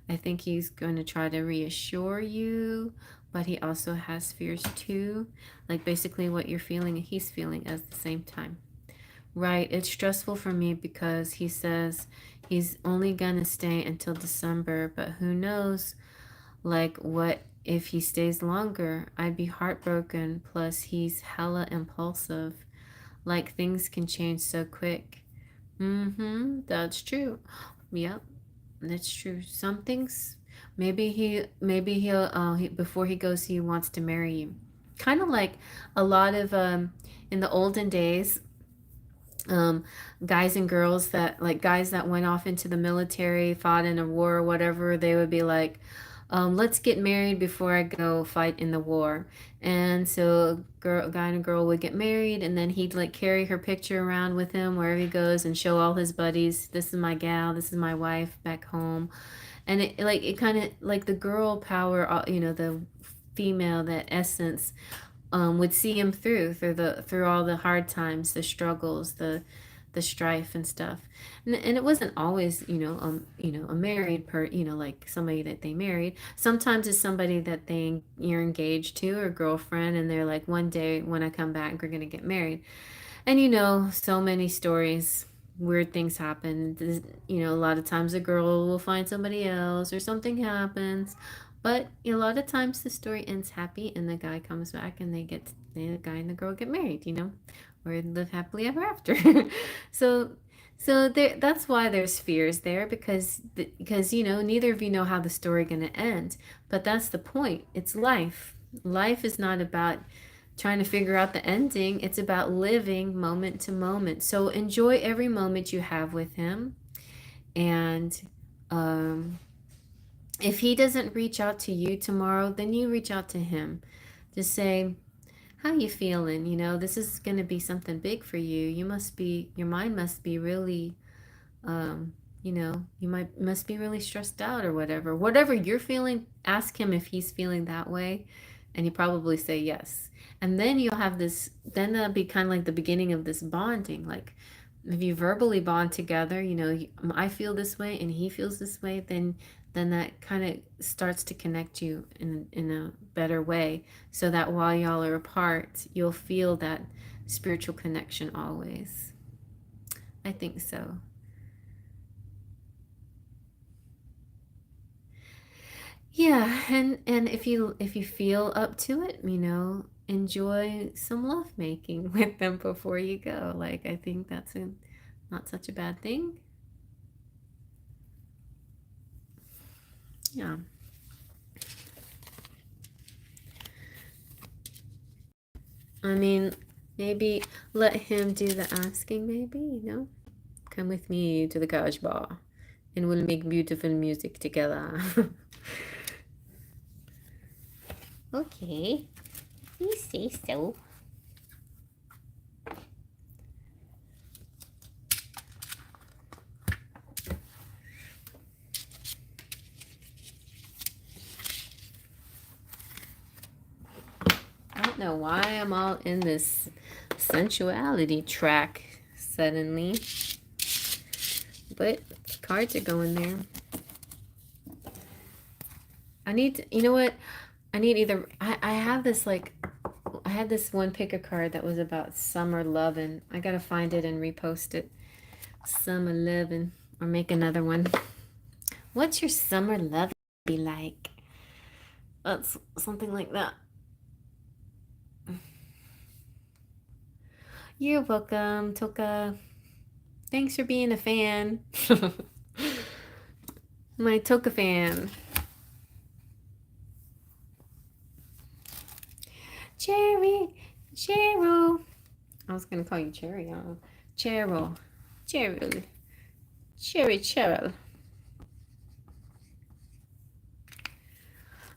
I think he's going to try to reassure you, but he also has fears too. Like basically what you're feeling, he's feeling at the same time. Right, it's stressful for me because he says he's only going to stay until December, but who knows, like what if he stays longer? I'd be heartbroken. Plus, he's hella impulsive. Like things can change so quick. That's true. Yep, that's true. Some things, maybe he'll before he goes, he wants to marry you. Kind of like a lot of in the olden days, um guys and girls that like guys that went off into the military, fought in a war or whatever, they would be like, let's get married before I go fight in the war. And so a guy and a girl would get married, and then he'd like carry her picture around with him wherever he goes and show all his buddies, this is my gal, this is my wife back home. And it kind of like the girl power, the female, that essence, would see him through all the hard times, the struggles, the strife and stuff. And it wasn't always, a married like somebody that they married. Sometimes it's somebody that you're engaged to, or girlfriend, and they're like, one day when I come back, we're gonna get married. And so many stories, weird things happen. A lot of times a girl will find somebody else or something happens. But a lot of times the story ends happy and the guy comes back and the guy and the girl get married, or live happily ever after. so that's why there's fears there, because neither of you know how the story going to end. But that's the point. It's life. Life is not about trying to figure out the ending. It's about living moment to moment. So enjoy every moment you have with him. And if he doesn't reach out to you tomorrow, then you reach out to him. Just say, how you feeling? You know, this is going to be something big for you. Your mind must be really, um, you know, you must be really stressed out or whatever. Whatever you're feeling, ask him if he's feeling that way, and he probably say yes. And then you'll have this, then that'll be kind of like the beginning of this bonding. Like if you verbally bond together, you know, I feel this way and he feels this way, then that kind of starts to connect you in a better way, so that while y'all are apart, you'll feel that spiritual connection always. I think so. Yeah, and if you feel up to it, you know, enjoy some love making with them before you go. Like I think that's not such a bad thing. Yeah. I mean, maybe let him do the asking, maybe, you know? Come with me to the couch bar and we'll make beautiful music together. Okay, you say so. I don't know why I'm all in this sensuality track suddenly, but cards are going there. I need to, you know what? I need either, I have this like, I had this one pick a card that was about summer lovin'. I gotta find it and repost it. Summer lovin', or make another one. What's your summer love be like? That's something like that. You're welcome, Toka. Thanks for being a fan. My Toka fan. Cherry, Cheryl. I was gonna call you Cherry. Cheryl, Cheryl, Cherry, Cheryl.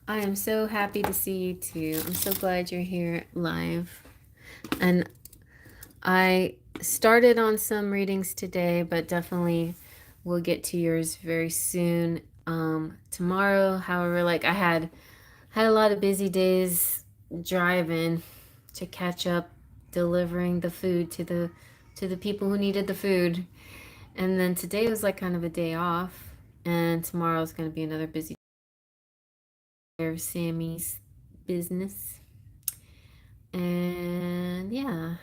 I am so happy to see you too. I'm so glad you're here live. And I started on some readings today, but definitely we'll get to yours very soon. Tomorrow, however, like I had a lot of busy days driving to catch up, delivering the food to the people who needed the food. And then today was like kind of a day off, and tomorrow's going to be another busy day of Sammy's business. And yeah,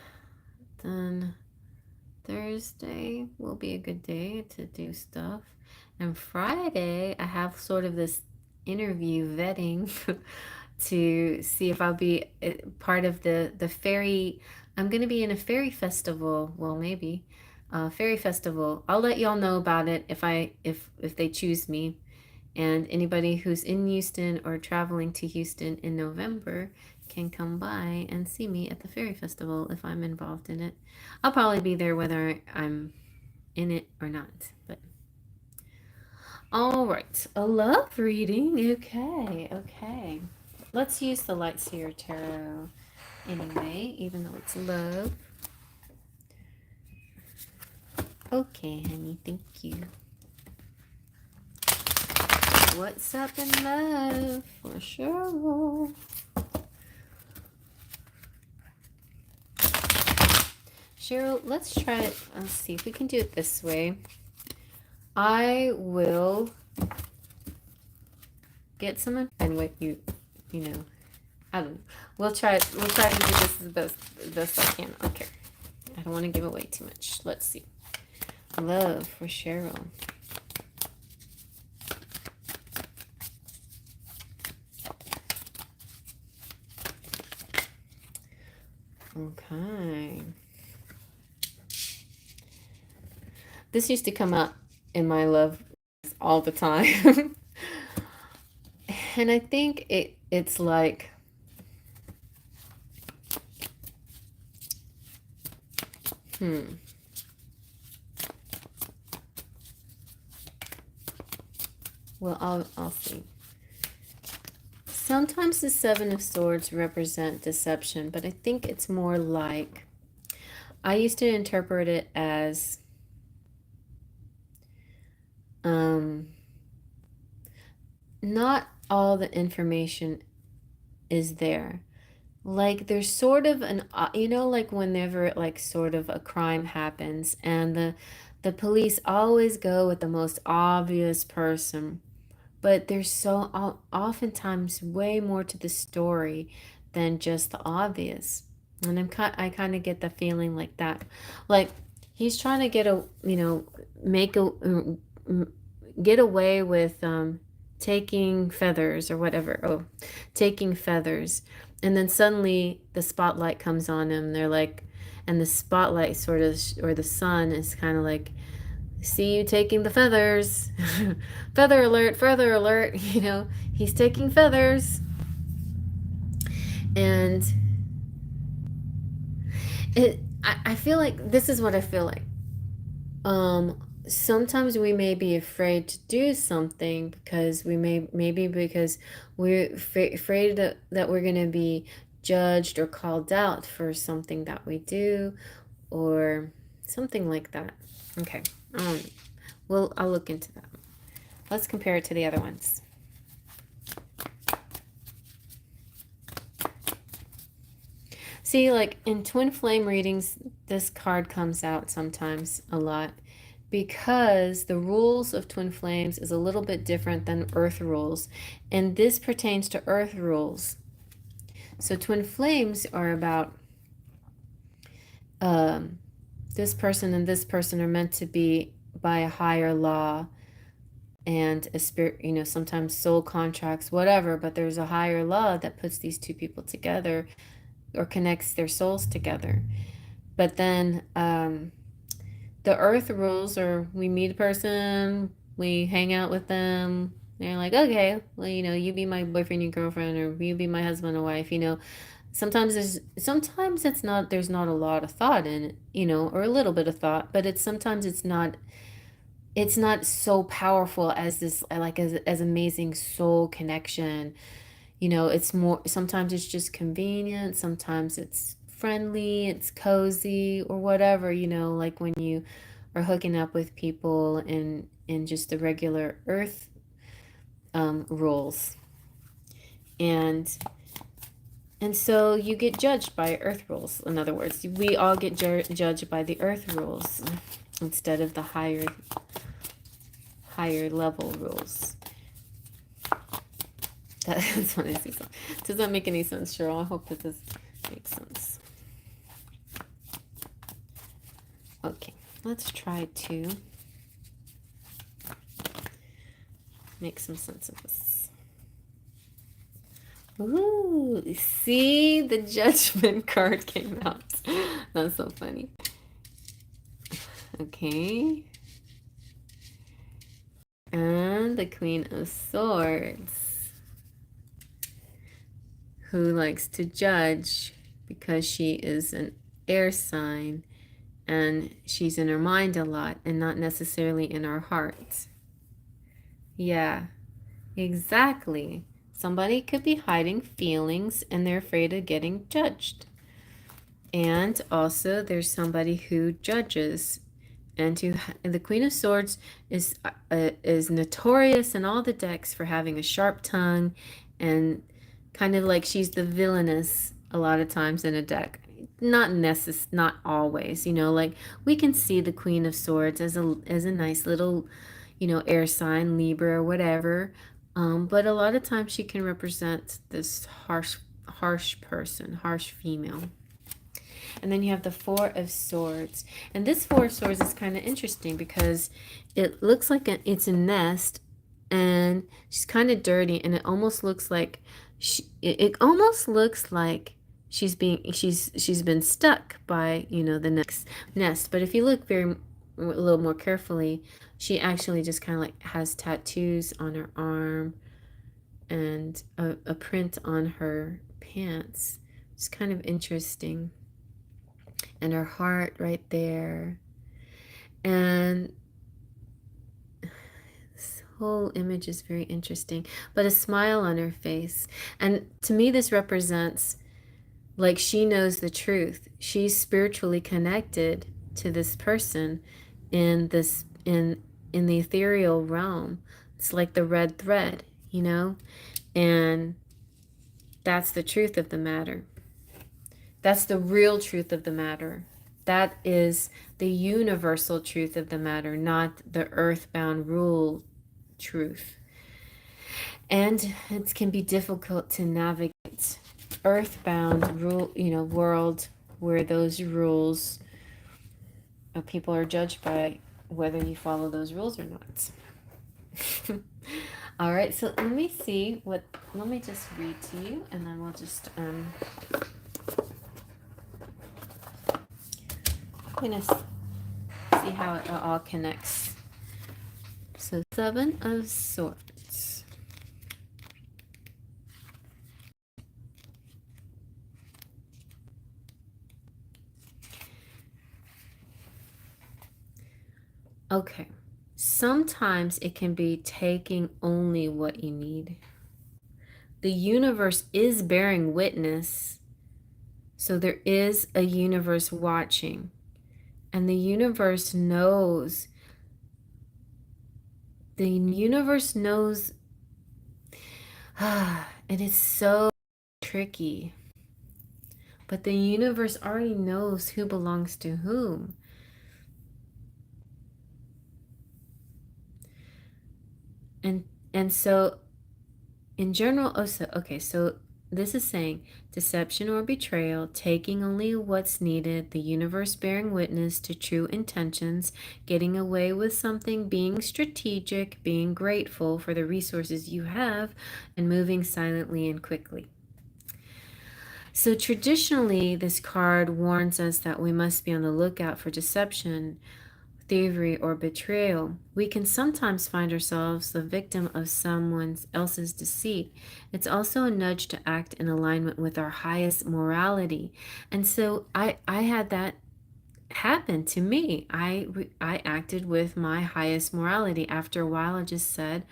then Thursday will be a good day to do stuff. And Friday, I have sort of this interview vetting to see if I'll be part of the fairy. I'm going to be in a fairy festival. Well, maybe fairy festival. I'll let y'all know about it if they choose me. And anybody who's in Houston or traveling to Houston in November can come by and see me at the Fairy Festival if I'm involved in it. I'll probably be there whether I'm in it or not. But all right, a love reading. Okay, okay. Let's use the Lightseer Tarot anyway, even though it's love. Okay, honey, thank you. What's up in love for sure? Cheryl, let's try it. Let's see if we can do it this way. I will get some and what you know. I don't know. We'll try to do this as best I can. Okay. I don't want to give away too much. Let's see. Love for Cheryl. Okay. This used to come up in my love all the time. And I think it's like well, I'll see. Sometimes the Seven of Swords represent deception, but I think it's more like, I used to interpret it as not all the information is there. Like there's sort of an like whenever like sort of a crime happens and the police always go with the most obvious person, but there's oftentimes way more to the story than just the obvious. And I kind of get the feeling like that, like he's trying to get a make a get away with taking feathers or whatever. Oh, taking feathers. And then suddenly the spotlight comes on him. They're like, and the spotlight sort of, or the sun is kind of like, see you taking the feathers. Feather alert, feather alert. He's taking feathers. And I feel like this is what I feel like. Sometimes we may be afraid to do something because maybe because we're afraid that we're going to be judged or called out for something that we do or something like that. Okay. Well, I'll look into that. Let's compare it to the other ones. See, like in twin flame readings, this card comes out sometimes a lot because the rules of twin flames is a little bit different than earth rules, and this pertains to earth rules. So twin flames are about this person and this person are meant to be by a higher law and a spirit, sometimes soul contracts, whatever, but there's a higher law that puts these two people together or connects their souls together. But then the earth rules are we meet a person, we hang out with them, they're like, okay, well, you be my boyfriend, your girlfriend, or you be my husband or wife. Sometimes it's not, there's not a lot of thought in it, or a little bit of thought, but sometimes it's not so powerful as this, like as amazing soul connection. It's more, sometimes it's just convenient, sometimes it's friendly, it's cozy, or whatever, like when you are hooking up with people in just the regular earth rules. And so you get judged by earth rules. In other words, we all get judged by the earth rules instead of the higher level rules. That's what I see. Does that make any sense, Cheryl? I hope that this makes sense. Okay, let's try to make some sense of this. Ooh, see, the Judgment card came out. That's so funny. Okay. And the Queen of Swords, who likes to judge because she is an air sign and she's in her mind a lot and not necessarily in her heart. Yeah, exactly. Somebody could be hiding feelings and they're afraid of getting judged. And also there's somebody who judges. And the Queen of Swords is notorious in all the decks for having a sharp tongue and kind of like she's the villainous a lot of times in a deck. Not always, like we can see the Queen of Swords as a nice little, air sign, Libra or whatever. But a lot of times she can represent this harsh person, harsh female. And then you have the Four of Swords. And this Four of Swords is kind of interesting because it looks like it's a nest and she's kind of dirty and it almost looks like it almost looks like she's been stuck by, the next nest. But if you look a little more carefully, she actually just kind of like has tattoos on her arm and a print on her pants. It's kind of interesting. And her heart right there. And whole image is very interesting, but a smile on her face. And to me, this represents like she knows the truth. She's spiritually connected to this person in this in the ethereal realm. It's like the red thread, you know? And that's the truth of the matter. That's the real truth of the matter. That is the universal truth of the matter, not the earthbound rule truth. And it can be difficult to navigate earthbound rule, world where those rules, people are judged by whether you follow those rules or not. All right, so let me just read to you, and then we'll just gonna see how it all connects. So 7 of Swords. Okay. Sometimes it can be taking only what you need. The universe is bearing witness. So there is a universe watching. And the universe knows. The universe knows. And it's so tricky. But the universe already knows who belongs to whom. And so in general, so this is saying deception or betrayal, taking only what's needed, the universe bearing witness to true intentions, getting away with something, being strategic, being grateful for the resources you have, and moving silently and quickly. So traditionally, this card warns us that we must be on the lookout for deception, thievery, or betrayal. We can sometimes find ourselves the victim of someone else's deceit. It's also a nudge to act in alignment with our highest morality. And so I had that happen to me. I acted with my highest morality. After a while, I just said,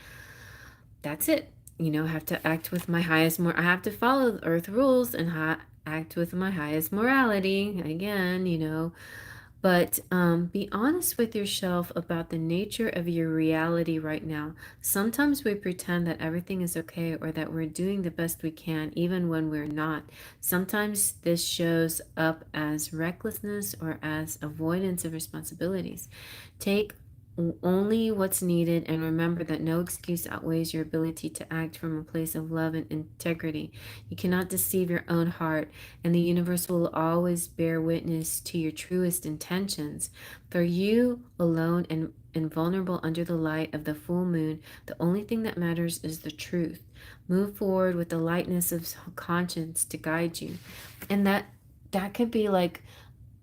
that's it. I have to act with my highest I have to follow the earth rules and act with my highest morality. Again. But be honest with yourself about the nature of your reality right now. Sometimes we pretend that everything is okay or that we're doing the best we can, even when we're not. Sometimes this shows up as recklessness or as avoidance of responsibilities. Take only what's needed and remember that no excuse outweighs your ability to act from a place of love and integrity. You cannot deceive your own heart, and the universe will always bear witness to your truest intentions. For you alone and vulnerable under the light of the full moon, the only thing that matters is the truth. Move forward with the lightness of conscience to guide you. And that could be like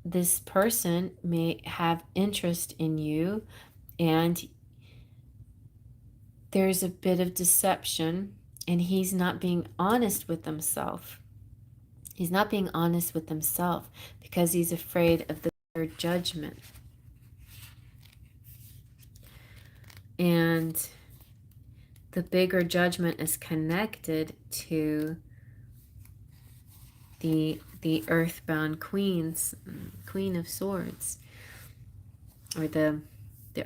this person may have interest in you, and there's a bit of deception, and he's not being honest with himself. He's not being honest with himself because he's afraid of the judgment. And the bigger judgment is connected to the earthbound Queen of Swords, or the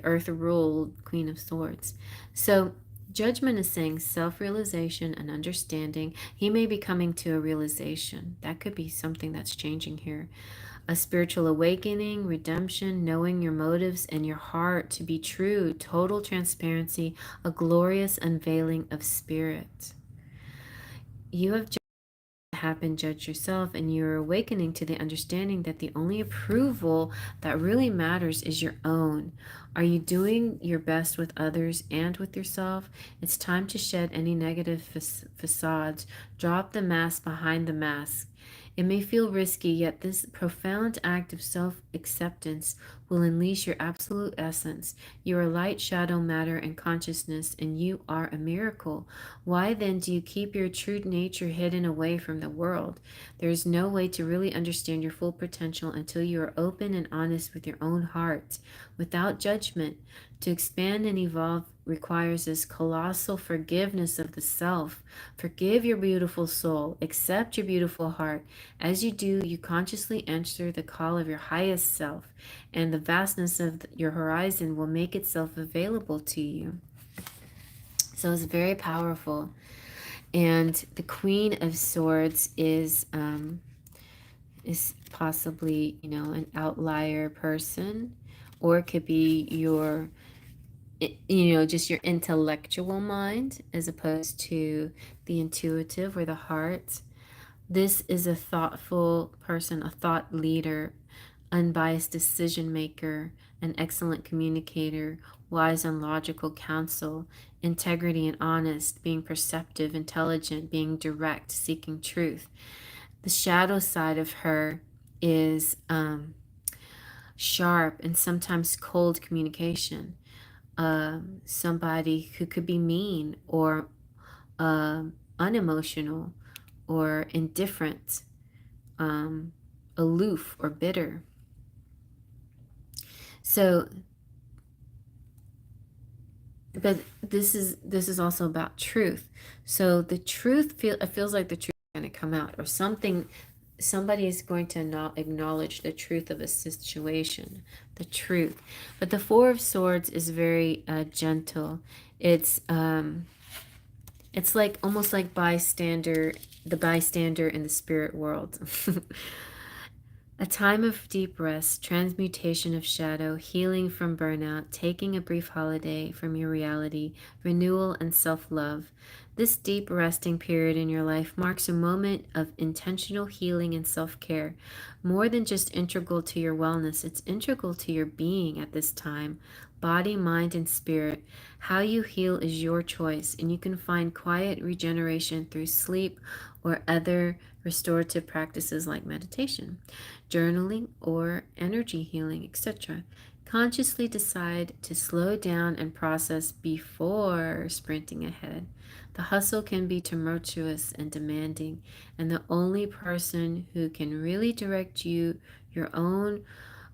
earth-ruled Queen of Swords. So judgment is saying self-realization and understanding. He may be coming to a realization. That could be something that's changing here. A spiritual awakening, redemption, knowing your motives and your heart to be true, total transparency, a glorious unveiling of spirit. You have been judged yourself, and you're awakening to the understanding that the only approval that really matters is your own. Are you doing your best with others and with yourself? It's time to shed any negative facades. Drop the mask behind the mask. It may feel risky, yet this profound act of self-acceptance will unleash your absolute essence. You are light, shadow, matter, and consciousness, and you are a miracle. Why then do you keep your true nature hidden away from the world? There is no way to really understand your full potential until you are open and honest with your own heart. Without judgment, judgment. To expand and evolve requires this colossal forgiveness of the self. Forgive your beautiful soul. Accept your beautiful heart. As you do, you consciously answer the call of your highest self, and the vastness of your horizon will make itself available to you. So it's very powerful. And the Queen of Swords is possibly, an outlier person, or it could be your, just your intellectual mind as opposed to the intuitive or the heart. This is a thoughtful person, a thought leader, unbiased decision maker, an excellent communicator, wise and logical counsel, integrity and honest, being perceptive, intelligent, being direct, seeking truth. The shadow side of her is sharp and sometimes cold communication. Somebody who could be mean or unemotional or indifferent, aloof or bitter. So, but this is also about truth. So the truth it feels like the truth is going to come out, or somebody is going to acknowledge the truth of a situation, the truth. But the Four of Swords is very gentle. It's like almost like the bystander in the spirit world. A time of deep rest, transmutation of shadow, healing from burnout, taking a brief holiday from your reality, renewal and self-love. This deep resting period in your life marks a moment of intentional healing and self-care. More than just integral to your wellness, it's integral to your being at this time. Body, mind, and spirit. How you heal is your choice, and you can find quiet regeneration through sleep or other restorative practices like meditation, journaling, or energy healing, etc. Consciously decide to slow down and process before sprinting ahead. The hustle can be tumultuous and demanding, and the only person who can really direct your own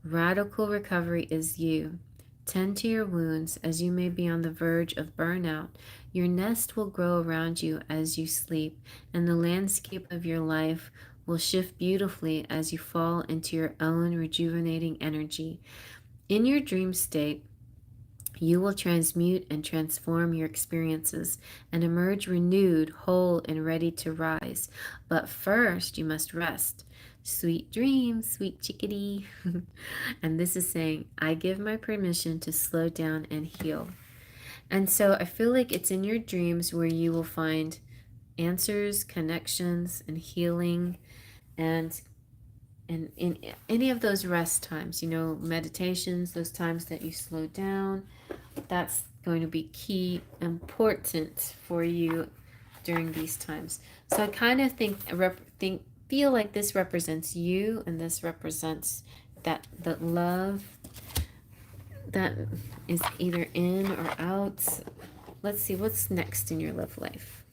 radical recovery is you. Tend to your wounds as you may be on the verge of burnout. Your nest will grow around you as you sleep, and the landscape of your life will shift beautifully as you fall into your own rejuvenating energy. In your dream state, you will transmute and transform your experiences and emerge renewed, whole, and ready to rise. But first, you must rest. Sweet dreams, sweet chickadee. And this is saying, I give my permission to slow down and heal. And so I feel like it's in your dreams where you will find answers, connections, and healing. And in any of those rest times, meditations, those times that you slow down, that's going to be key, important for you during these times. So I kind of feel like this represents you, and this represents the love that is either in or out. Let's see what's next in your love life.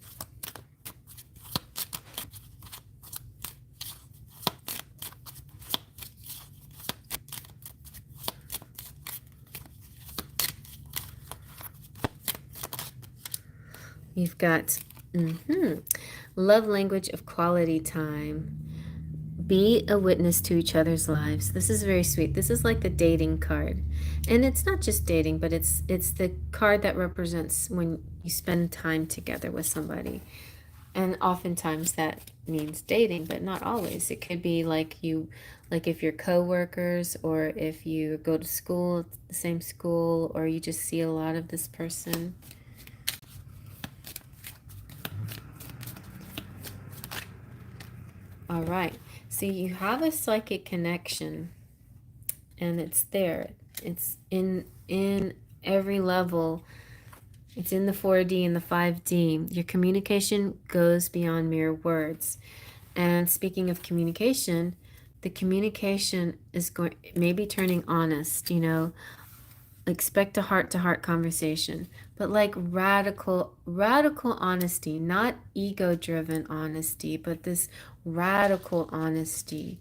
You've got love language of quality time. Be a witness to each other's lives. This is very sweet. This is like the dating card. And it's not just dating, but it's the card that represents when you spend time together with somebody. And oftentimes that means dating, but not always. It could be like if you're co-workers, or if you go to school, the same school, or you just see a lot of this person. All right. So you have a psychic connection, and it's there. It's in every level. It's in the 4D and the 5D. Your communication goes beyond mere words. And speaking of communication, the communication is maybe turning honest, expect a heart-to-heart conversation, but like radical honesty, not ego-driven honesty, but this radical honesty,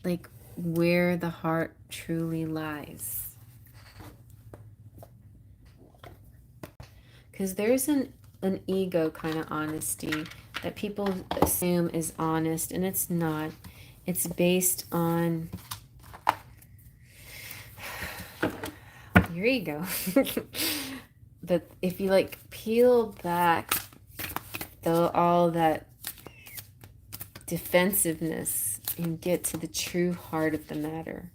like where the heart truly lies. because there's an ego kind of honesty that people assume is honest, and it's not. It's based on your ego. But if you like peel back all that defensiveness and get to the true heart of the matter,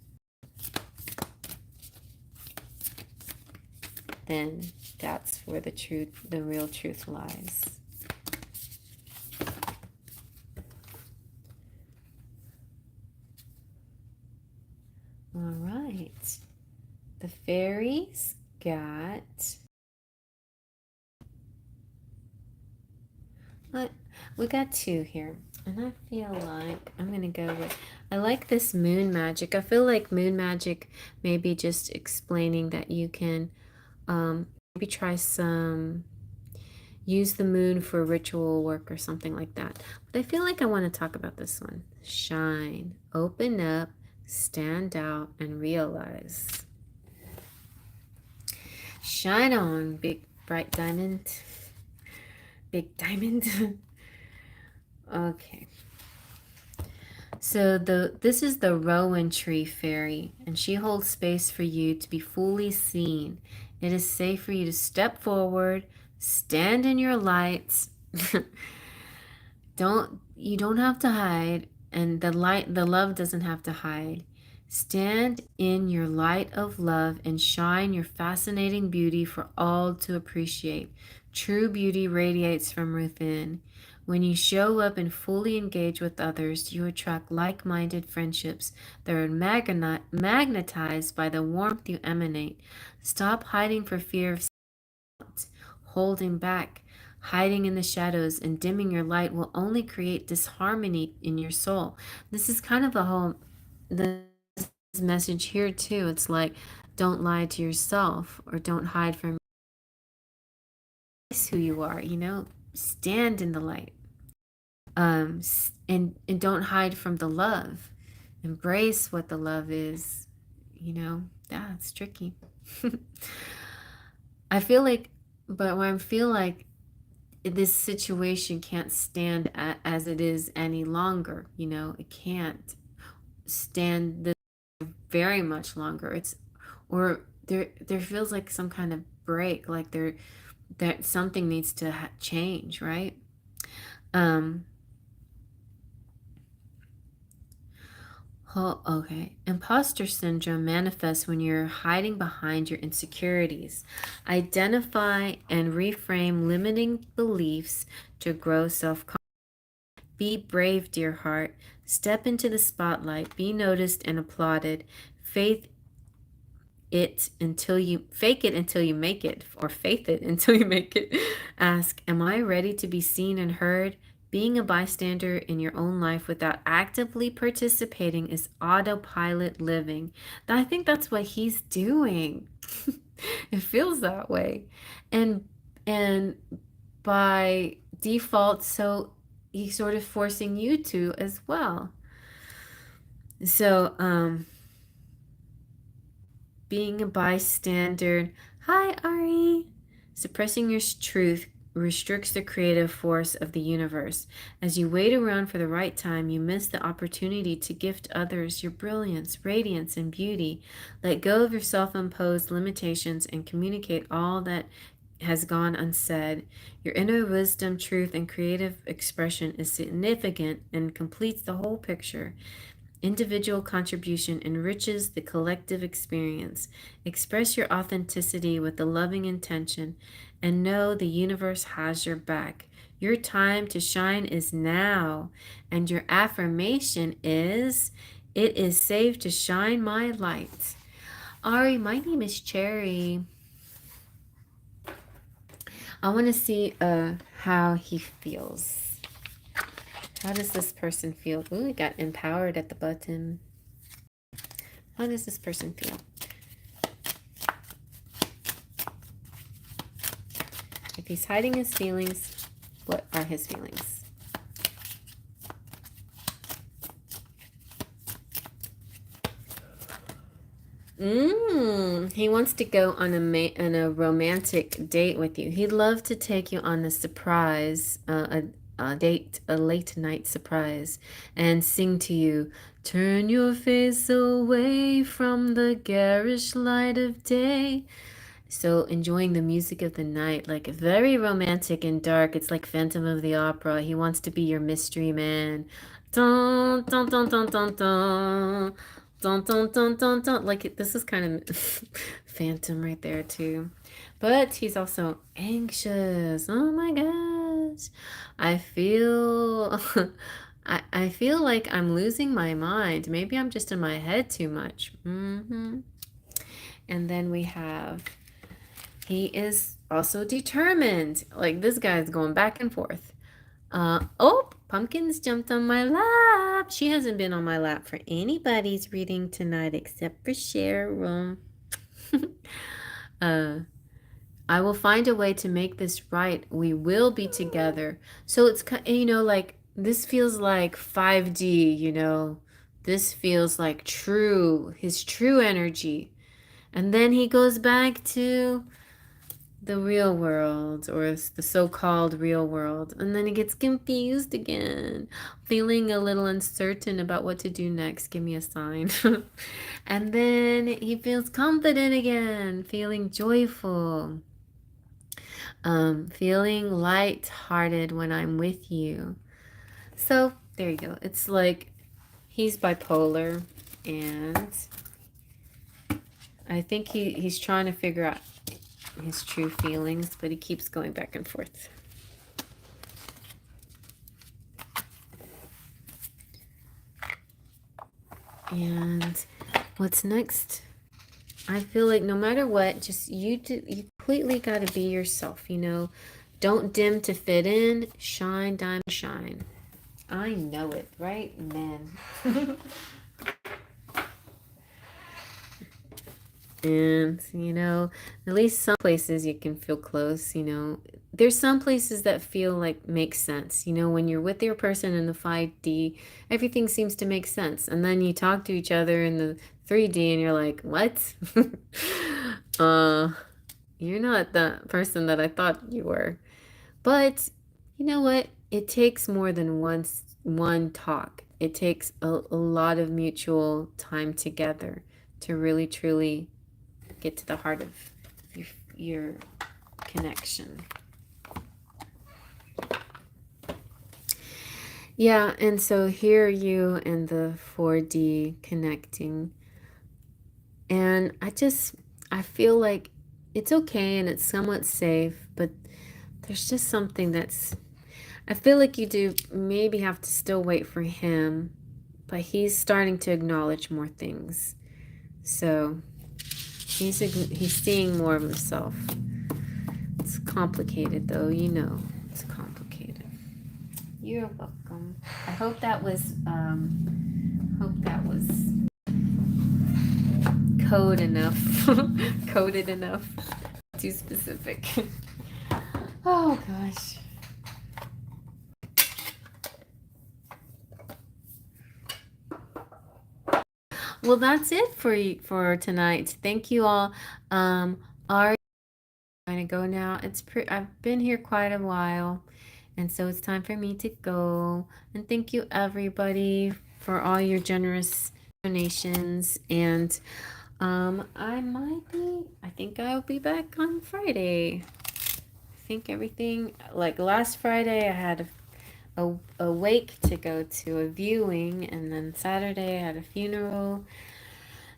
then that's where the real truth lies. All right. The fairies got... we got 2 here. And I feel like I'm going to go with... I like this moon magic. I feel like moon magic may be just explaining that you can maybe try use the moon for ritual work or something like that. But I feel like I want to talk about this one. Shine, open up, stand out, and realize. Shine on, big bright diamond. Big diamond. Okay. So this is the Rowan Tree Fairy, and she holds space for you to be fully seen. It is safe for you to step forward, stand in your lights. You don't have to hide, and the love doesn't have to hide. Stand in your light of love and shine your fascinating beauty for all to appreciate. True beauty radiates from within. When you show up and fully engage with others, you attract like-minded friendships that are magnetized by the warmth you emanate. Stop hiding for fear of holding back. Hiding in the shadows and dimming your light will only create disharmony in your soul. This is kind of the message here too. It's like, don't lie to yourself, or don't hide from who you are, stand in the light. And don't hide from the love. Embrace what the love is. It's tricky. I feel like this situation can't stand as it is any longer. It can't stand this very much longer. There feels like some kind of break, like that something needs to change, right? Okay. Imposter syndrome manifests when you're hiding behind your insecurities. Identify and reframe limiting beliefs to grow self-confidence. Be brave, dear heart. Step into the spotlight. Be noticed and applauded. Fake it until you make it, or faith it until you make it. Ask, am I ready to be seen and heard? Being a bystander in your own life without actively participating is autopilot living. I think that's what he's doing. It feels that way. And by default, so he's sort of forcing you to as well. So, being a bystander. Hi, Ari. Suppressing your truth restricts the creative force of the universe. As you wait around for the right time, you miss the opportunity to gift others your brilliance, radiance, and beauty. Let go of your self-imposed limitations and communicate all that has gone unsaid. Your inner wisdom, truth, and creative expression is significant and completes the whole picture. Individual contribution enriches the collective experience. Express your authenticity with a loving intention and know the universe has your back. Your time to shine is now, and your affirmation is, it is safe to shine my light. Ari, my name is Cherry. I want to see how he feels. How does this person feel? Ooh, we got empowered at the bottom. How does this person feel? If he's hiding his feelings, what are his feelings? He wants to go on on a romantic date with you. He'd love to take you on a surprise, a date, a late night surprise, and sing to you, "Turn your face away from the garish light of day." So enjoying the music of the night, like very romantic and dark. It's like Phantom of the Opera. He wants to be your mystery man. Dun, dun, dun, dun, dun, dun. Dun, dun, dun, dun, dun. Like this is kind of Phantom right there too. But he's also anxious. Oh my gosh. I feel I feel like I'm losing my mind. Maybe I'm just in my head too much. And then we have he is also determined. Like this guy's going back and forth. Oh, Pumpkins jumped on my lap. She hasn't been on my lap for anybody's reading tonight except for Cheryl. uh, I will find a way to make this right. We will be together. So it's, like this feels like 5D, This feels like his true energy. And then he goes back to the real world, or the so-called real world, and then he gets confused again, feeling a little uncertain about what to do next. Give me a sign. And then he feels confident again, feeling joyful, feeling light-hearted when I'm with you. So there you go. It's like he's bipolar, and I think he's trying to figure out his true feelings, but he keeps going back and forth. And what's next? I feel like no matter what, just you completely got to be yourself, Don't dim to fit in, shine, diamond, shine. I know it, right, men? And, at least some places you can feel close, There's some places that feel like make sense, when you're with your person in the 5D, everything seems to make sense. And then you talk to each other in the 3D and you're like, what? uh, you're not the person that I thought you were. But you know what? It takes more than one talk. It takes a lot of mutual time together to really truly get to the heart of your connection. Yeah, and so here you and the 4D connecting. And I feel like it's okay and it's somewhat safe, but there's just something I feel like you do maybe have to still wait for him, but he's starting to acknowledge more things. So he's seeing more of himself. It's complicated though, It's complicated. You're welcome. I hope that was code enough. Coded enough. Too specific. Oh gosh. Well, that's it for tonight. Thank you all. Are going to go now. I've been here quite a while, and so it's time for me to go. And thank you everybody for all your generous donations. And I think I'll be back on Friday. I think everything, like last Friday I had a wake to go to, a viewing, and then Saturday I had a funeral,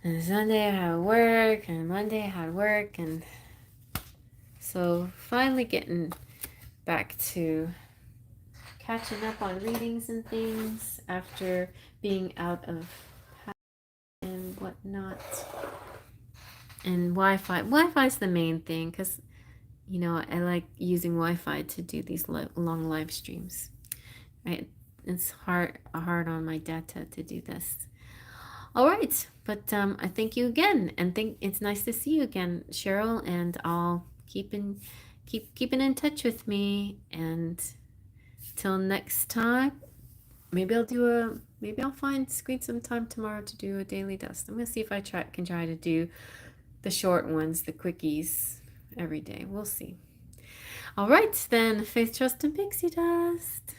and Sunday I had work, and Monday I had work, and so finally getting back to catching up on readings and things after being out of and whatnot. And Wi-Fi. Wi-Fi is the main thing because, I like using Wi-Fi to do these long live streams. Right? It's hard on my data to do this. All right, but I thank you again, and think it's nice to see you again, Cheryl. And I'll keep keeping in touch with me. And till next time, maybe I'll do maybe I'll squeeze some time tomorrow to do a daily dust. I'm gonna see if I can try to do the short ones, the quickies every day. We'll see. All right, then, faith, trust, and pixie dust.